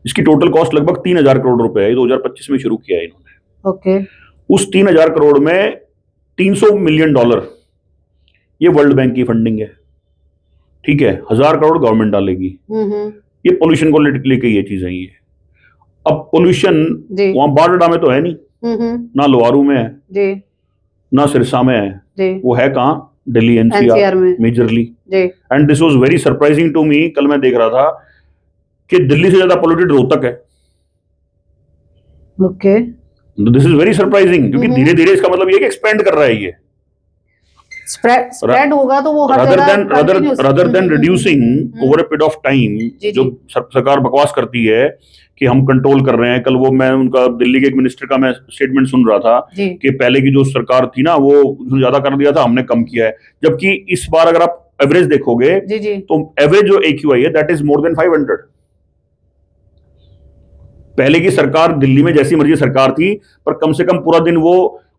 इसकी टोटल कॉस्ट लगभग 3,000 करोड़ रुपए है। 2025 में शुरू किया है इन्होंने। ओके। उस 3,000 करोड़ में $300 मिलियन ये वर्ल्ड बैंक की फंडिंग है, ठीक है। 1,000 करोड़ गवर्नमेंट डालेगी। ये पोल्यूशन को लेके ये चीजें ये। अब पोल्यूशन वहां बारडा में तो है नहीं, ना लोहारू में है जी, ना सिरसा में है जी। वो है कहाँ? दिल्ली NCR में मेजरली। जी। And this was very surprising to me. कल मैं देख रहा था कि दिल्ली से ज्यादा पोल्यूटेड रोहतक है। Okay. This is very surprising क्योंकि धीरे धीरे इसका मतलब ये कि एक्सपेंड कर रहा है ये। स्प्रेड होगा तो वो हर rather than reducing over a period of time, जो सरकार बकवास करती है कि हम कंट्रोल कर रहे हैं। कल वो मैं उनका दिल्ली के एक मिनिस्टर का मैं स्टेटमेंट सुन रहा था कि पहले की जो सरकार थी ना वो ज्यादा कर दिया था, हमने कम किया है। जबकि इस बार अगर आप एवरेज देखोगे तो एवरेज जो AQI है दैट इज मोर देन 500। पहले की सरकार दिल्ली में जैसी मर्जी सरकार थी पर कम से कम पूरा दिन वो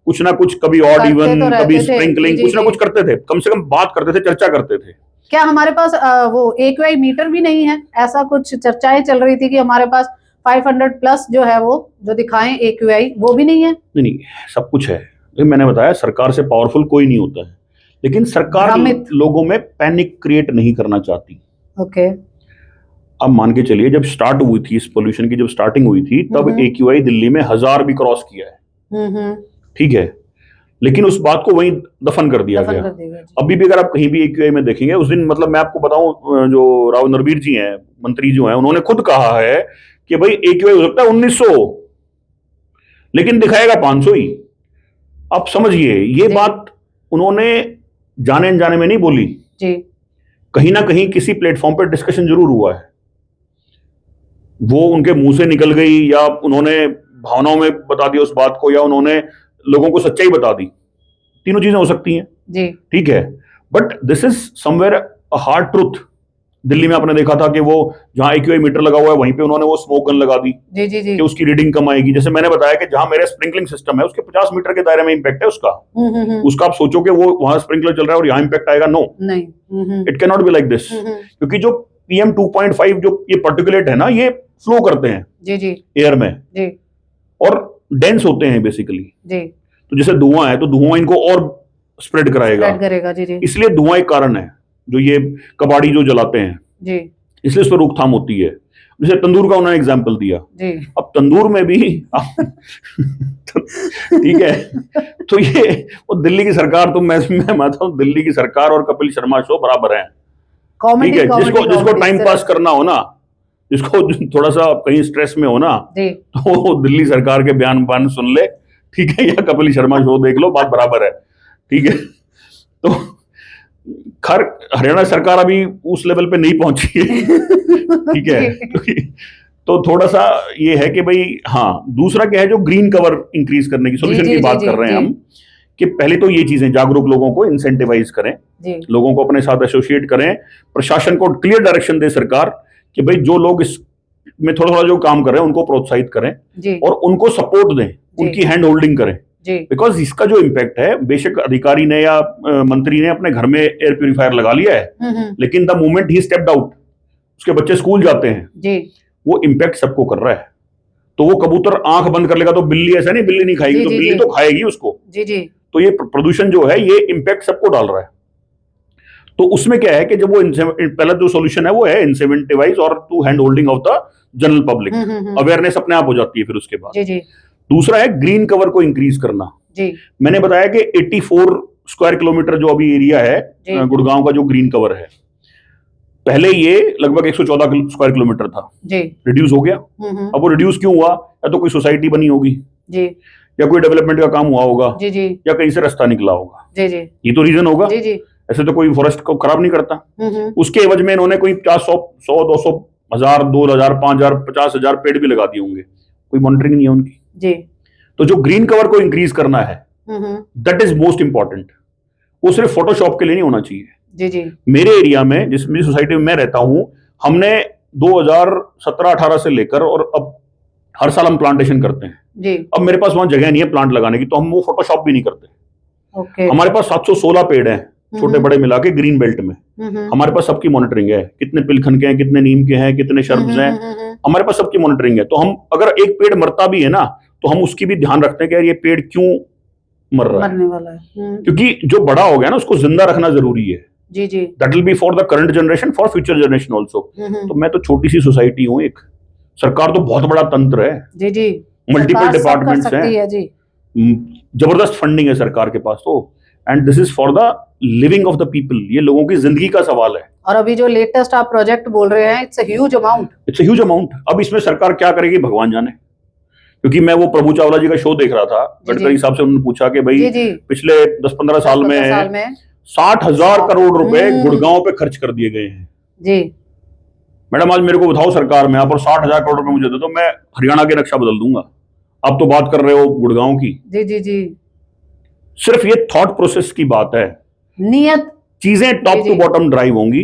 कुछ ना कुछ, कभी ऑड इवन कभी स्प्रिंकलिंग, कुछ ना कुछ करते थे, कम से कम बात करते थे, चर्चा करते थे। क्या हमारे पास वो AQI मीटर भी नहीं है? ऐसा कुछ चर्चाएं चल रही थी कि हमारे पास 500 प्लस जो है वो जो दिखाएं AQI वो भी नहीं है। नहीं, सब कुछ है। मैंने बताया सरकार से पावरफुल कोई नहीं होता है, लेकिन सरकार लोगों में पैनिक क्रिएट नहीं करना चाहती। ओके। अब मान के चलिए जब स्टार्ट हुई थी इस पोल्यूशन की, जब स्टार्टिंग हुई थी तब AQI दिल्ली में 1,000 भी क्रॉस किया है, ठीक है। लेकिन उस बात को वहीं दफन कर दिया गया। अभी भी अगर आप कहीं भी AQI में देखेंगे, उस दिन मतलब मैं आपको बताऊं जो राव नरबीर जी हैं, मंत्री जो हैं, उन्होंने खुद कहा है कि भाई AQI हो सकता है 1900 लेकिन दिखाएगा 500 ही। आप समझिए ये बात उन्होंने जाने अनजाने में नहीं बोली जी। कहीं ना कहीं किसी प्लेटफॉर्म पर डिस्कशन जरूर हुआ है। वो उनके मुंह से निकल गई या उन्होंने भावनाओं में बता दिया उस बात को, या उन्होंने लोगों को सच्चाई बता दी। तीनों चीजें हो सकती हैं जी, ठीक है। But this is somewhere a hard truth. Delhi में आपने देखा था कि वो जहां AQI मीटर लगा हुआ है वहीं पे उन्होंने वो स्मोक गन लगा दी जी जी जी, कि उसकी रीडिंग कम आएगी। जैसे मैंने बताया कि जहां मेरा स्प्रिंकलिंग सिस्टम है उसके 50 मीटर के दायरे में इंपैक्ट है उसका। उसका आप सोचो कि वो वहां स्प्रिंकलर चल रहा है और यहाँ इंपैक्ट आएगा, नो, नहीं, it can not be like this. क्योंकि जो PM 2.5 जो ये पार्टिकुलेट है ना, ये फ्लो करते हैं जी जी एयर में जी, और डेंस होते हैं बेसिकली जी। तो जैसे धुआं है तो धुआं इनको और स्प्रेड करेगा जी जी। इसलिए धुआं एक कारण है जो ये कबाड़ी जो जलाते हैं जी, इसलिए उस पर रोकथाम होती है। जैसे तंदूर का उन्होंने एग्जाम्पल दिया जी। अब तंदूर में भी ठीक है, तो ये वो दिल्ली की सरकार, तो मैं मानता हूँ दिल्ली की सरकार और कपिल शर्मा शो बराबर है, ठीक है। जिसको टाइम पास करना हो ना, जिसको थोड़ा सा कहीं स्ट्रेस में हो ना, तो दिल्ली सरकार के बयान सुन ले, ठीक है, या कपिल शर्मा शो देख लो, बात बराबर है, ठीक है। तो खैर हरियाणा सरकार अभी उस लेवल पे नहीं पहुंची है, ठीक है। तो थोड़ा सा ये है कि भाई हाँ, दूसरा क्या है, जो ग्रीन कवर इंक्रीज करने की सोल्यूशन की बात कर रहे हैं हम, कि पहले तो ये चीजें जागरूक लोगों को इंसेंटिवाइज करें, लोगों को अपने साथ एसोसिएट करें, प्रशासन को क्लियर डायरेक्शन दे सरकार कि भाई जो लोग इस में थोड़ा थोड़ा जो काम कर रहे हैं उनको प्रोत्साहित करें और उनको सपोर्ट दें, उनकी हैंड होल्डिंग करें। बिकॉज इसका जो इम्पैक्ट है, बेशक अधिकारी ने या मंत्री ने अपने घर में एयर प्यूरिफायर लगा लिया है, लेकिन the moment he stepped out, उसके बच्चे स्कूल जाते हैं, वो इम्पैक्ट सबको कर रहा है। तो वो कबूतर आंख बंद कर लेगा तो बिल्ली, ऐसा नहीं बिल्ली नहीं खाएगी, तो बिल्ली तो खाएगी उसको जी जी। तो ये प्रदूषण जो है ये इम्पैक्ट सबको डाल रहा है। तो उसमें क्या है कि जब वो पहला जो सॉल्यूशन है वो है इंसेंटिवाइज और to hand holding of the general public, awareness अपने आप हो जाती है फिर उसके बाद जी जी। दूसरा है ग्रीन कवर को इंक्रीज करना जी। मैंने बताया कि 84 स्क्वायर किलोमीटर जो अभी एरिया है गुड़गांव का जो ग्रीन कवर है, पहले ये लगभग 114 स्क्वायर किलोमीटर था जी, रिड्यूस हो गया। अब वो रिड्यूस क्यों हुआ? या तो कोई सोसाइटी बनी होगी जी, या कोई डेवलपमेंट का काम हुआ होगा जी जी, या कहीं से रास्ता निकला होगा जी जी, ये तो रीजन होगा जी जी। ऐसे तो कोई फॉरेस्ट को खराब नहीं करता। उसके एवज में इन्होंने कोई 50, 100, 200, 1000, 2000, 5000, 50,000 पेड़ भी लगा दिए होंगे, कोई मॉनिटरिंग नहीं है उनकी जी। तो जो ग्रीन कवर को इंक्रीज करना है दैट इज मोस्ट इंपॉर्टेंट। वो सिर्फ फोटोशॉप के लिए नहीं होना चाहिए जी जी मेरे एरिया में, जिस मेरी सोसाइटी में मैं रहता हूं, हमने 2017-18 से लेकर और अब हर साल हम प्लांटेशन करते हैं। जी। अब मेरे पास वहां जगह नहीं है प्लांट लगाने की, तो हम वो फोटोशॉप भी नहीं करते। ओके। हमारे पास 716 पेड़ हैं, छोटे बड़े मिला के ग्रीन बेल्ट में। हमारे पास सबकी मॉनिटरिंग है, कितने पिलखन के हैं, कितने नीम के हैं, कितने शर्ब्स हैं, हमारे पास सबकी मॉनिटरिंग है। तो हम अगर एक पेड़ मरता भी है ना, तो हम उसकी भी ध्यान रखते हैं कि यार ये पेड़ क्यों मर रहा है, मरने वाला है। क्योंकि जो बड़ा हो गया ना उसको जिंदा रखना जरूरी है। जी जी। That will be for the current generation, for future generation also. तो मैं तो छोटी सी सोसाइटी हूँ एक, सरकार तो बहुत बड़ा तंत्र है। जी जी। मल्टीपल डिपार्टमेंट्स हैं, जी। जबरदस्त फंडिंग है सरकार के पास तो। And this is for the living of the people, ये लोगों की जिंदगी का सवाल है। और अभी जो लेटेस्ट आप प्रोजेक्ट बोल रहे हैं, it's a huge amount. It's a huge amount. अब इसमें सरकार क्या करेगी भगवान जाने, क्योंकि मैं वो प्रभु चावला जी का शो देख रहा था, गडकरी साहब से उन्होंने पूछा कि भाई पिछले 10-15 साल में 60,000 करोड़ रुपए गुड़गांव पे खर्च कर दिए गए हैं। जी मैडम आज मेरे को बताओ सरकार में, आप और 60,000 करोड़ रुपए मुझे दे दो, मैं हरियाणा के नक्शा बदल दूंगा। आप तो बात कर रहे हो गुड़गांव की। जी जी जी। सिर्फ ये थॉट प्रोसेस की बात है, नियत चीजें टॉप टू बॉटम ड्राइव होंगी।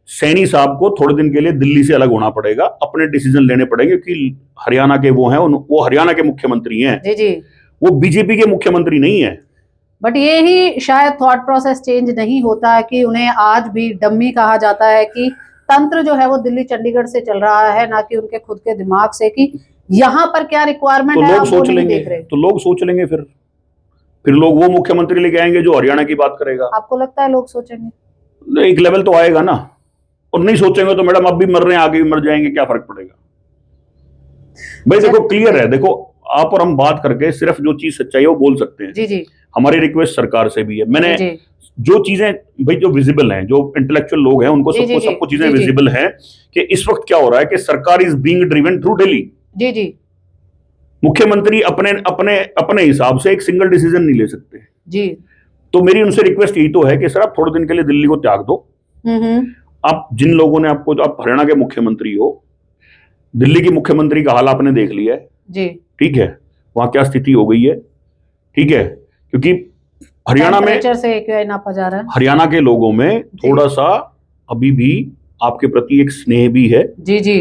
सैनी साहब को थोड़े दिन के लिए दिल्ली से अलग होना पड़ेगा, अपने डिसीजन लेने पड़ेंगे, क्योंकि हरियाणा के वो हैं, वो हरियाणा के मुख्यमंत्री हैं। जी जी। वो बीजेपी के मुख्यमंत्री नहीं है। बट ये ही शायद थॉट प्रोसेस चेंज नहीं होता है कि उन्हें आज भी डम्मी कहा जाता है, कि तंत्र जो है वो दिल्ली चंडीगढ़ से चल रहा है, ना कि उनके खुद के दिमाग से, कि यहाँ पर क्या रिक्वायरमेंट है, लोग सोच लेंगे, तो लोग सोच लेंगे, फिर लोग वो मुख्यमंत्री लेके आएंगे जो हरियाणा की बात करेगा। आपको लगता है लोग सोचेंगे? एक लेवल तो आएगा ना, और नहीं सोचेंगे तो मैडम अब भी मर रहे हैं, आगे भी मर जाएंगे, क्या फर्क पड़ेगा भाई। देखो क्लियर है, देखो आप और हम बात करके सिर्फ जो चीज सच्चाई है वो बोल सकते हैं। जी जी। हमारी रिक्वेस्ट सरकार से भी है, मैंने जो चीजें भाई जो विजिबल हैं, जो इंटेलेक्चुअल लोग हैं, उनको सबको चीजें विजिबल हैं कि इस वक्त क्या हो रहा है, कि सरकार is being driven through Delhi. जी जी। मुख्यमंत्री अपने अपने अपने हिसाब से एक सिंगल डिसीजन नहीं ले सकते जी। तो मेरी उनसे रिक्वेस्ट यही तो है कि सर आप थोड़े दिन के लिए दिल्ली को त्याग दो। आप जिन लोगों ने आपको, आप हरियाणा के मुख्यमंत्री हो, दिल्ली की मुख्यमंत्री का हाल आपने देख लिया है जी, ठीक है, वहां क्या स्थिति हो गई है, ठीक है, क्योंकि हरियाणा में से AQI नापा जा रहा है, हरियाणा के लोगों में थोड़ा सा अभी भी आपके प्रति एक स्नेह भी है। जी जी।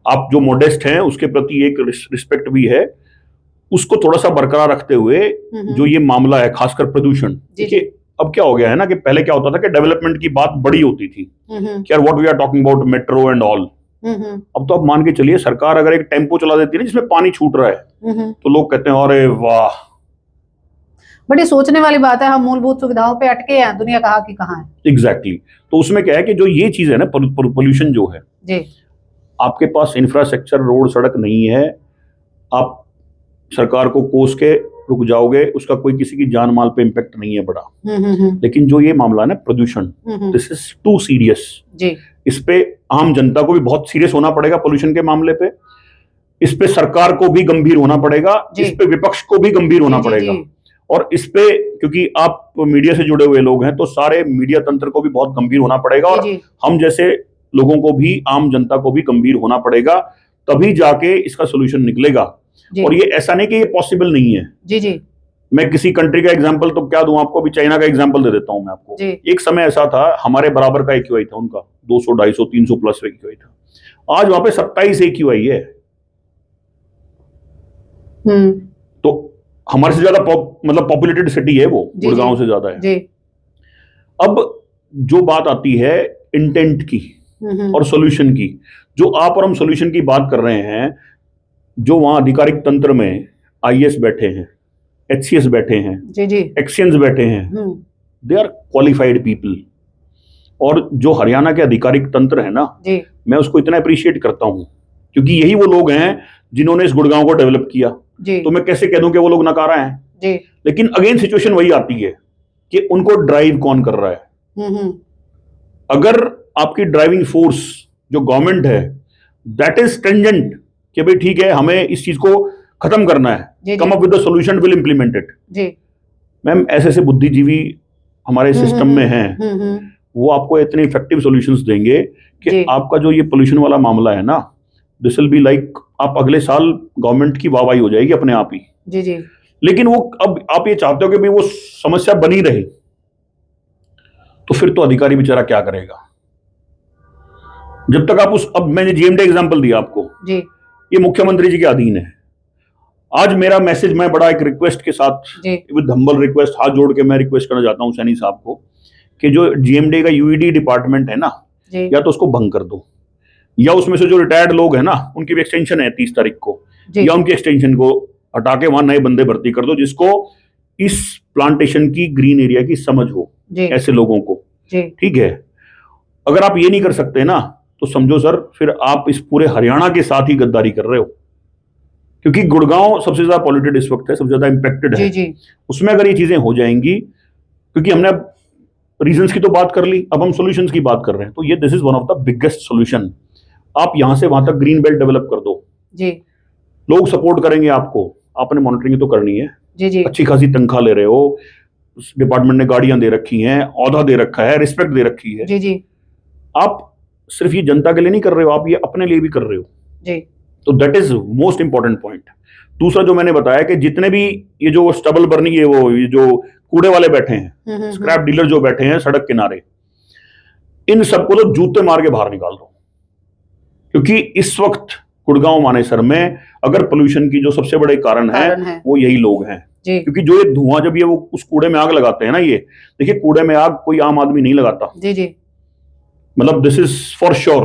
आप जो मोडेस्ट हैं उसके प्रति एक रिस्पेक्ट भी है, उसको थोड़ा सा बरकरार रखते हुए जो ये मामला है, खासकर प्रदूषण, देखिए अब क्या हो गया है ना, कि पहले क्या होता था कि डेवलपमेंट की बात बड़ी होती थी कि यार what we are talking about metro and all. अब तो आप मान के चलिए सरकार अगर एक टेम्पो चला देती है ना जिसमें पानी छूट रहा है तो लोग कहते हैं अरे वाह। बड़ी सोचने वाली बात है, हम मूलभूत सुविधाओं पे अटके हैं, दुनिया कहाँ की कहाँ है। एग्जैक्टली तो उसमें क्या है कि जो ये चीज है ना, पोल्यूशन जो है जी, आपके पास इंफ्रास्ट्रक्चर, रोड सड़क नहीं है, आप सरकार को कोस के रुक जाओगे, उसका कोई किसी की जान माल पे इम्पैक्ट नहीं है बड़ा। लेकिन जो ये मामला है ना प्रदूषण, दिस इज टू सीरियस जी, इस पे आम जनता को भी बहुत सीरियस होना पड़ेगा, पोल्यूशन के मामले पे इस पे सरकार को भी गंभीर होना पड़ेगा, इस पे विपक्ष को भी गंभीर होना पड़ेगा, और इस पे क्योंकि आप मीडिया से जुड़े हुए लोग हैं तो सारे मीडिया तंत्र को भी बहुत गंभीर होना पड़ेगा, और हम जैसे लोगों को भी, आम जनता को भी गंभीर होना पड़ेगा, तभी जाके इसका सोल्यूशन निकलेगा। और ये ऐसा नहीं कि ये पॉसिबल नहीं है जी जी। मैं किसी कंट्री का एग्जांपल तो क्या दूं आपको, भी चाइना का एग्जांपल दे देता हूं मैं आपको। एक समय ऐसा था, हमारे बराबर का AQI था उनका, 200, 250, 300 प्लस AQI था, आज वहां पे 27 AQI है। तो हमारे से ज्यादा मतलब पॉपुलेटेड सिटी है वो, गुड़गांव से ज्यादा है जी। अब जो बात आती है इंटेंट की और सोल्यूशन की, जो आप और हम सोल्यूशन की बात कर रहे हैं, जो वहां आधिकारिक तंत्र में IAS बैठे हैं, HCS बैठे हैं जी जी, एक्सियंस बैठे हैं, दे आर क्वालिफाइड पीपल। और जो हरियाणा के आधिकारिक तंत्र है ना जी, मैं उसको इतना अप्रिशिएट करता हूं, क्योंकि यही वो लोग हैं जिन्होंने इस गुड़गांव को डेवलप किया जी। तो मैं कैसे कह दूं कि वो लोग नकारा हैं जी। लेकिन अगेन सिचुएशन वही आती है कि उनको ड्राइव कौन कर रहा है। अगर आपकी ड्राइविंग फोर्स जो गवर्नमेंट है दैट इज स्ट्रिंजेंट कि भाई ठीक है, हमें इस चीज को खत्म करना है, come up with the solution, will implement it जी। मैम ऐसे बुद्धिजीवी हमारे सिस्टम में हैं, वो आपको इतने इफेक्टिव सॉल्यूशंस देंगे कि आपका जो ये पोल्यूशन वाला मामला है ना, दिस विल बी लाइक, आप अगले साल गवर्नमेंट की वाहवाही हो जाएगी अपने आप ही जी जी। लेकिन वो अब आप ये चाहते हो कि भाई वो समस्या बनी रहे, तो फिर तो अधिकारी बेचारा क्या करेगा? जब तक आप अब मैंने जीएमडी एग्जांपल दिया आपको जी, ये मुख्यमंत्री जी के अधीन है। आज मेरा मैसेज, मैं बड़ा एक रिक्वेस्ट के साथ, विद हम्बल रिक्वेस्ट, हाथ जोड़ के मैं रिक्वेस्ट करना चाहता हूं सैनी साहब को कि जो जीएमडी का यूईडी डिपार्टमेंट है ना, या तो उसको भंग कर दो, या उसमें से जो रिटायर्ड लोग हैं ना उनकी भी एक्सटेंशन है 30 तारीख को, या उनकी एक्सटेंशन को हटा के वहां नए बंदे भर्ती कर दो जिसको इस प्लांटेशन की, ग्रीन एरिया की समझ हो, ऐसे लोगों को। ठीक है, अगर आप ये नहीं कर सकते ना तो समझो सर फिर आप इस पूरे हरियाणा के साथ ही गद्दारी कर रहे हो, क्योंकि गुड़गांव सबसे ज्यादा पॉल्यूटेड इस वक्त है, सबसे ज्यादा इंपैक्टेड है। उसमें अगर ये चीजें हो जाएंगी, क्योंकि हमने अब रीजंस की तो बात कर ली, अब हम सॉल्यूशंस की बात कर रहे हैं, तो ये this is one of the biggest solution. आप यहां से वहां तक ग्रीन बेल्ट डेवलप कर दो जी, लोग सपोर्ट करेंगे आपको, आपने मॉनिटरिंग तो करनी है जी, अच्छी खासी तनख्वाह ले रहे हो, डिपार्टमेंट ने गाड़ियां दे रखी हैं, औहदा दे रखा है, रिस्पेक्ट दे रखी है जी। आप सिर्फ ये जनता के लिए नहीं कर रहे हो, आप ये अपने लिए भी कर रहे हो जी, तो that is most important point. दूसरा जो मैंने बताया कि जितने भी ये जो स्टबल बर्निंग, ये जो कूड़े वाले बैठे हैं, स्क्रैप डीलर जो बैठे हैं सड़क किनारे, इन सबको तो जूते मार के बाहर निकाल दो, क्योंकि इस वक्त गुड़गांव मानेसर में अगर पोल्यूशन की जो सबसे बड़े कारण है वो यही लोग हैं। क्योंकि जो ये धुआं, जब ये वो उस कूड़े में आग लगाते हैं ना, ये देखिए कूड़े में आग कोई आम आदमी नहीं लगाता जी, मतलब दिस इज फॉर श्योर,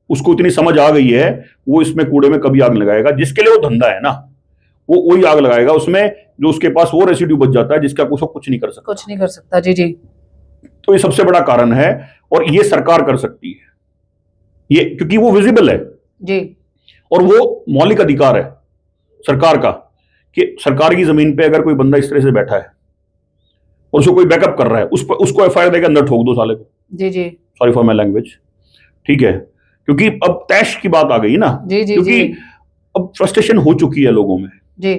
उसको इतनी समझ आ गई है, वो इसमें कूड़े में कभी आग लगाएगा, जिसके लिए वो धंधा है ना, वो वही आग लगाएगा उसमें, जो उसके पास वो रेसिड्यू बच जाता है जिसका कुछ नहीं कर सकता जी। तो ये सबसे बड़ा कारण है, और ये सरकार कर सकती है ये, क्योंकि वो विजिबल है जी, और वो मौलिक अधिकार है सरकार का कि सरकार की जमीन पे अगर कोई बंदा इस तरह से बैठा है और उसको कोई बैकअप कर रहा है, उसको एफआईआर देकर अंदर ठोक दो साले को जी, सॉरी फॉर माई लैंग्वेज। ठीक है, क्योंकि अब तैश की बात आ गई ना जी, क्योंकि अब फ्रस्ट्रेशन हो चुकी है लोगों में जी,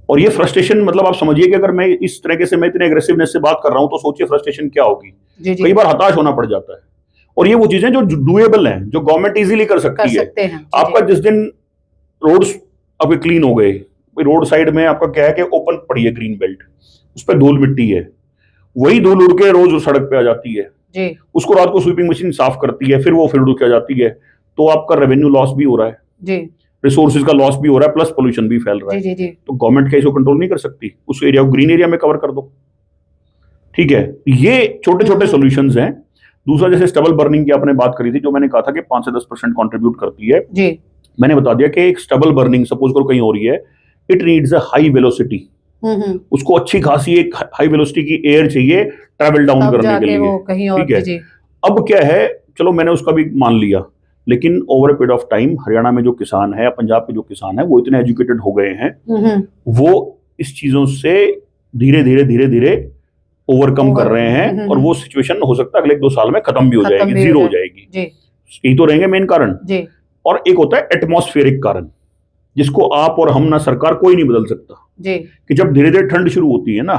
और ये फ्रस्ट्रेशन, मतलब आप समझिए कि अगर मैं इस तरीके से, मैं इतने एग्रेसिवनेस से बात कर रहा हूं, तो सोचिए फ्रस्ट्रेशन क्या होगी। कई बार हताश होना पड़ जाता है, और ये वो चीजें जो डूएबल हैं, जो गवर्नमेंट इजीली कर सकती है। आपका जिस दिन रोड्स आपके क्लीन हो गए, रोड साइड में आपका क्या है कि ओपन पड़ी है ग्रीन बेल्ट, उस पर धूल मिट्टी है, वही धूल उड़ के रोज सड़क पे आ जाती है जी, उसको रात को स्वीपिंग मशीन साफ करती है, फिर वो फिर उड़ के आ जाती है, तो आपका रेवेन्यू लॉस भी हो रहा है जी, रिसोर्सेज का लॉस भी हो रहा है, प्लस पोल्यूशन भी फैल रहा है जी। तो गवर्नमेंट क्या इसको कंट्रोल नहीं कर सकती? उस एरिया को ग्रीन एरिया में कवर कर दो। ठीक है, ये छोटे छोटे सॉल्यूशंस हैं। दूसरा, जैसे स्टबल बर्निंग की आपने बात करी थी, जो मैंने कहा था कि 5 से 10% कंट्रीब्यूट करती है जी, मैंने बता दिया कि एक स्टबल बर्निंग सपोज करो कहीं हो रही है, it needs a high velocity, उसको अच्छी खासी एक हाई वेलोसिटी की एयर चाहिए ट्रैवल डाउन करने के लिए। ठीक है, अब क्या है, चलो मैंने उसका भी मान लिया, लेकिन over a period of time Haryana में जो किसान है, पंजाब के जो किसान है, वो इतने एजुकेटेड हो गए हैं, वो इस चीजों से धीरे धीरे धीरे धीरे ओवरकम कर रहे हैं, और वो सिचुएशन हो सकता है अगले 2 साल में खत्म भी हो जाएगी, जीरो हो जाएगी। यही तो रहेंगे मेन कारण। और एक होता है एटमॉस्फेरिक कारण, जिसको आप और हम ना सरकार कोई नहीं बदल सकता जी, कि जब धीरे धीरे ठंड शुरू होती है ना,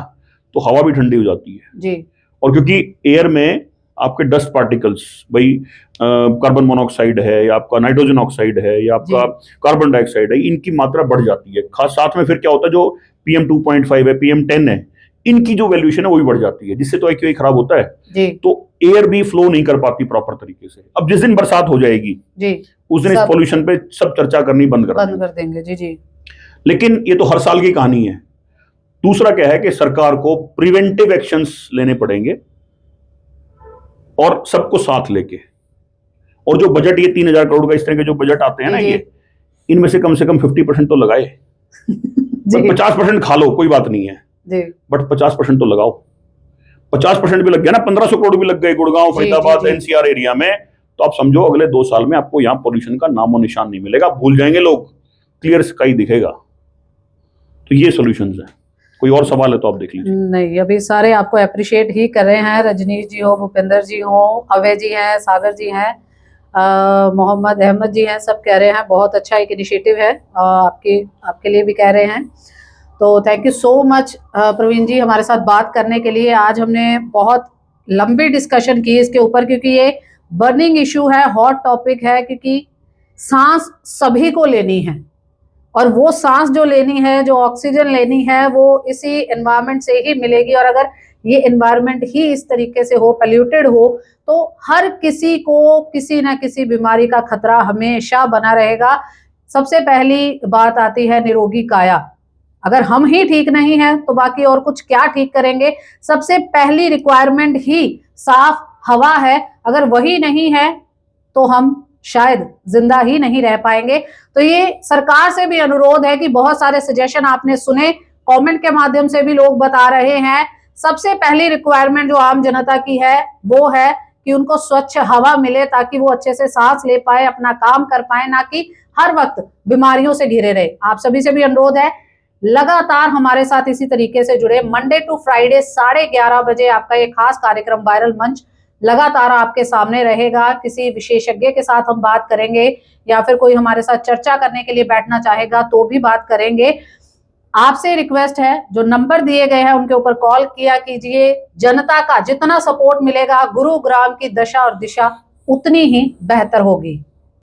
तो हवा भी ठंडी हो जाती है जी, और क्योंकि एयर में आपके डस्ट पार्टिकल्स, भाई कार्बन मोनोऑक्साइड है, या आपका नाइट्रोजन ऑक्साइड है, या आपका कार्बन डाइऑक्साइड है, इनकी मात्रा बढ़ जाती है। खास साथ में फिर क्या होता है, जो PM 2.5 है, PM 10 है, इनकी जो वैल्यूएशन है वो भी बढ़ जाती है, जिससे तो AQI खराब होता है जी, तो एयर भी फ्लो नहीं कर पाती प्रॉपर तरीके से। अब जिस दिन बरसात हो जाएगी जी, उस दिन इस पोल्यूशन पे सब चर्चा करनी बंद कर देंगे जी। लेकिन ये तो हर साल की कहानी है। दूसरा क्या है कि सरकार को प्रिवेंटिव एक्शंस लेने पड़ेंगे, और सबको साथ लेके, और जो बजट ये 3000 करोड़ का इस तरह के जो बजट आते हैं ना, ये इनमें से कम 50% तो लगाए 50% खा लो, कोई बात नहीं है, बट 50% तो लगाओ। 50% भी लग गया ना, 1500 करोड़ भी लग गए गुड़गांव, फरीदाबाद, NCR एरिया में, तो आप समझो अगले 2 साल में आपको यहाँ पोल्यूशन का नामो निशान नहीं मिलेगा, भूल जाएंगे लोग, क्लियर स्काई दिखेगा। तो ये सॉल्यूशंस है। कोई और सवाल है तो आप देख लीजिए। नहीं, अभी सारे आपको अप्रिशिएट ही कर रहे हैं, रजनीश जी हो, भूपेंद्र जी हो, अवय जी हैं, सागर जी हैं, मोहम्मद अहमद जी हैं, सब कह रहे हैं बहुत अच्छा एक इनिशिएटिव है, आपके लिए भी कह रहे हैं। तो thank you so much Praveen ji हमारे साथ बात करने के लिए। आज हमने बहुत लंबी डिस्कशन की इसके ऊपर, क्योंकि ये बर्निंग इशू है, हॉट टॉपिक है, क्योंकि सांस सभी को लेनी है, और वो सांस जो लेनी है, जो ऑक्सीजन लेनी है, वो इसी एनवायरनमेंट से ही मिलेगी। और अगर ये एनवायरनमेंट ही इस तरीके से हो, पोल्यूटेड हो, तो हर किसी को किसी ना किसी बीमारी का खतरा हमेशा बना रहेगा। सबसे पहली बात आती है निरोगी काया। अगर हम ही ठीक नहीं है तो बाकी और कुछ क्या ठीक करेंगे। सबसे पहली रिक्वायरमेंट ही साफ हवा है, अगर वही नहीं है तो हम शायद जिंदा ही नहीं रह पाएंगे। तो ये सरकार से भी अनुरोध है कि बहुत सारे सजेशन आपने सुने, कमेंट के माध्यम से भी लोग बता रहे हैं, सबसे पहली रिक्वायरमेंट जो आम जनता की है वो है कि उनको स्वच्छ हवा मिले ताकि वो अच्छे से सांस ले पाए, अपना काम कर पाए, ना कि हर वक्त बीमारियों से घिरे रहे। आप सभी से भी अनुरोध है लगातार हमारे साथ इसी तरीके से जुड़े। मंडे टू फ्राइडे 11:30 बजे आपका ये खास कार्यक्रम वायरल मंच लगातार आपके सामने रहेगा। किसी विशेषज्ञ के साथ हम बात करेंगे या फिर कोई हमारे साथ चर्चा करने के लिए बैठना चाहेगा तो भी बात करेंगे। आपसे रिक्वेस्ट है, जो नंबर दिए गए हैं उनके ऊपर कॉल किया कीजिए। जनता का जितना सपोर्ट मिलेगा गुरुग्राम की दशा और दिशा उतनी ही बेहतर होगी।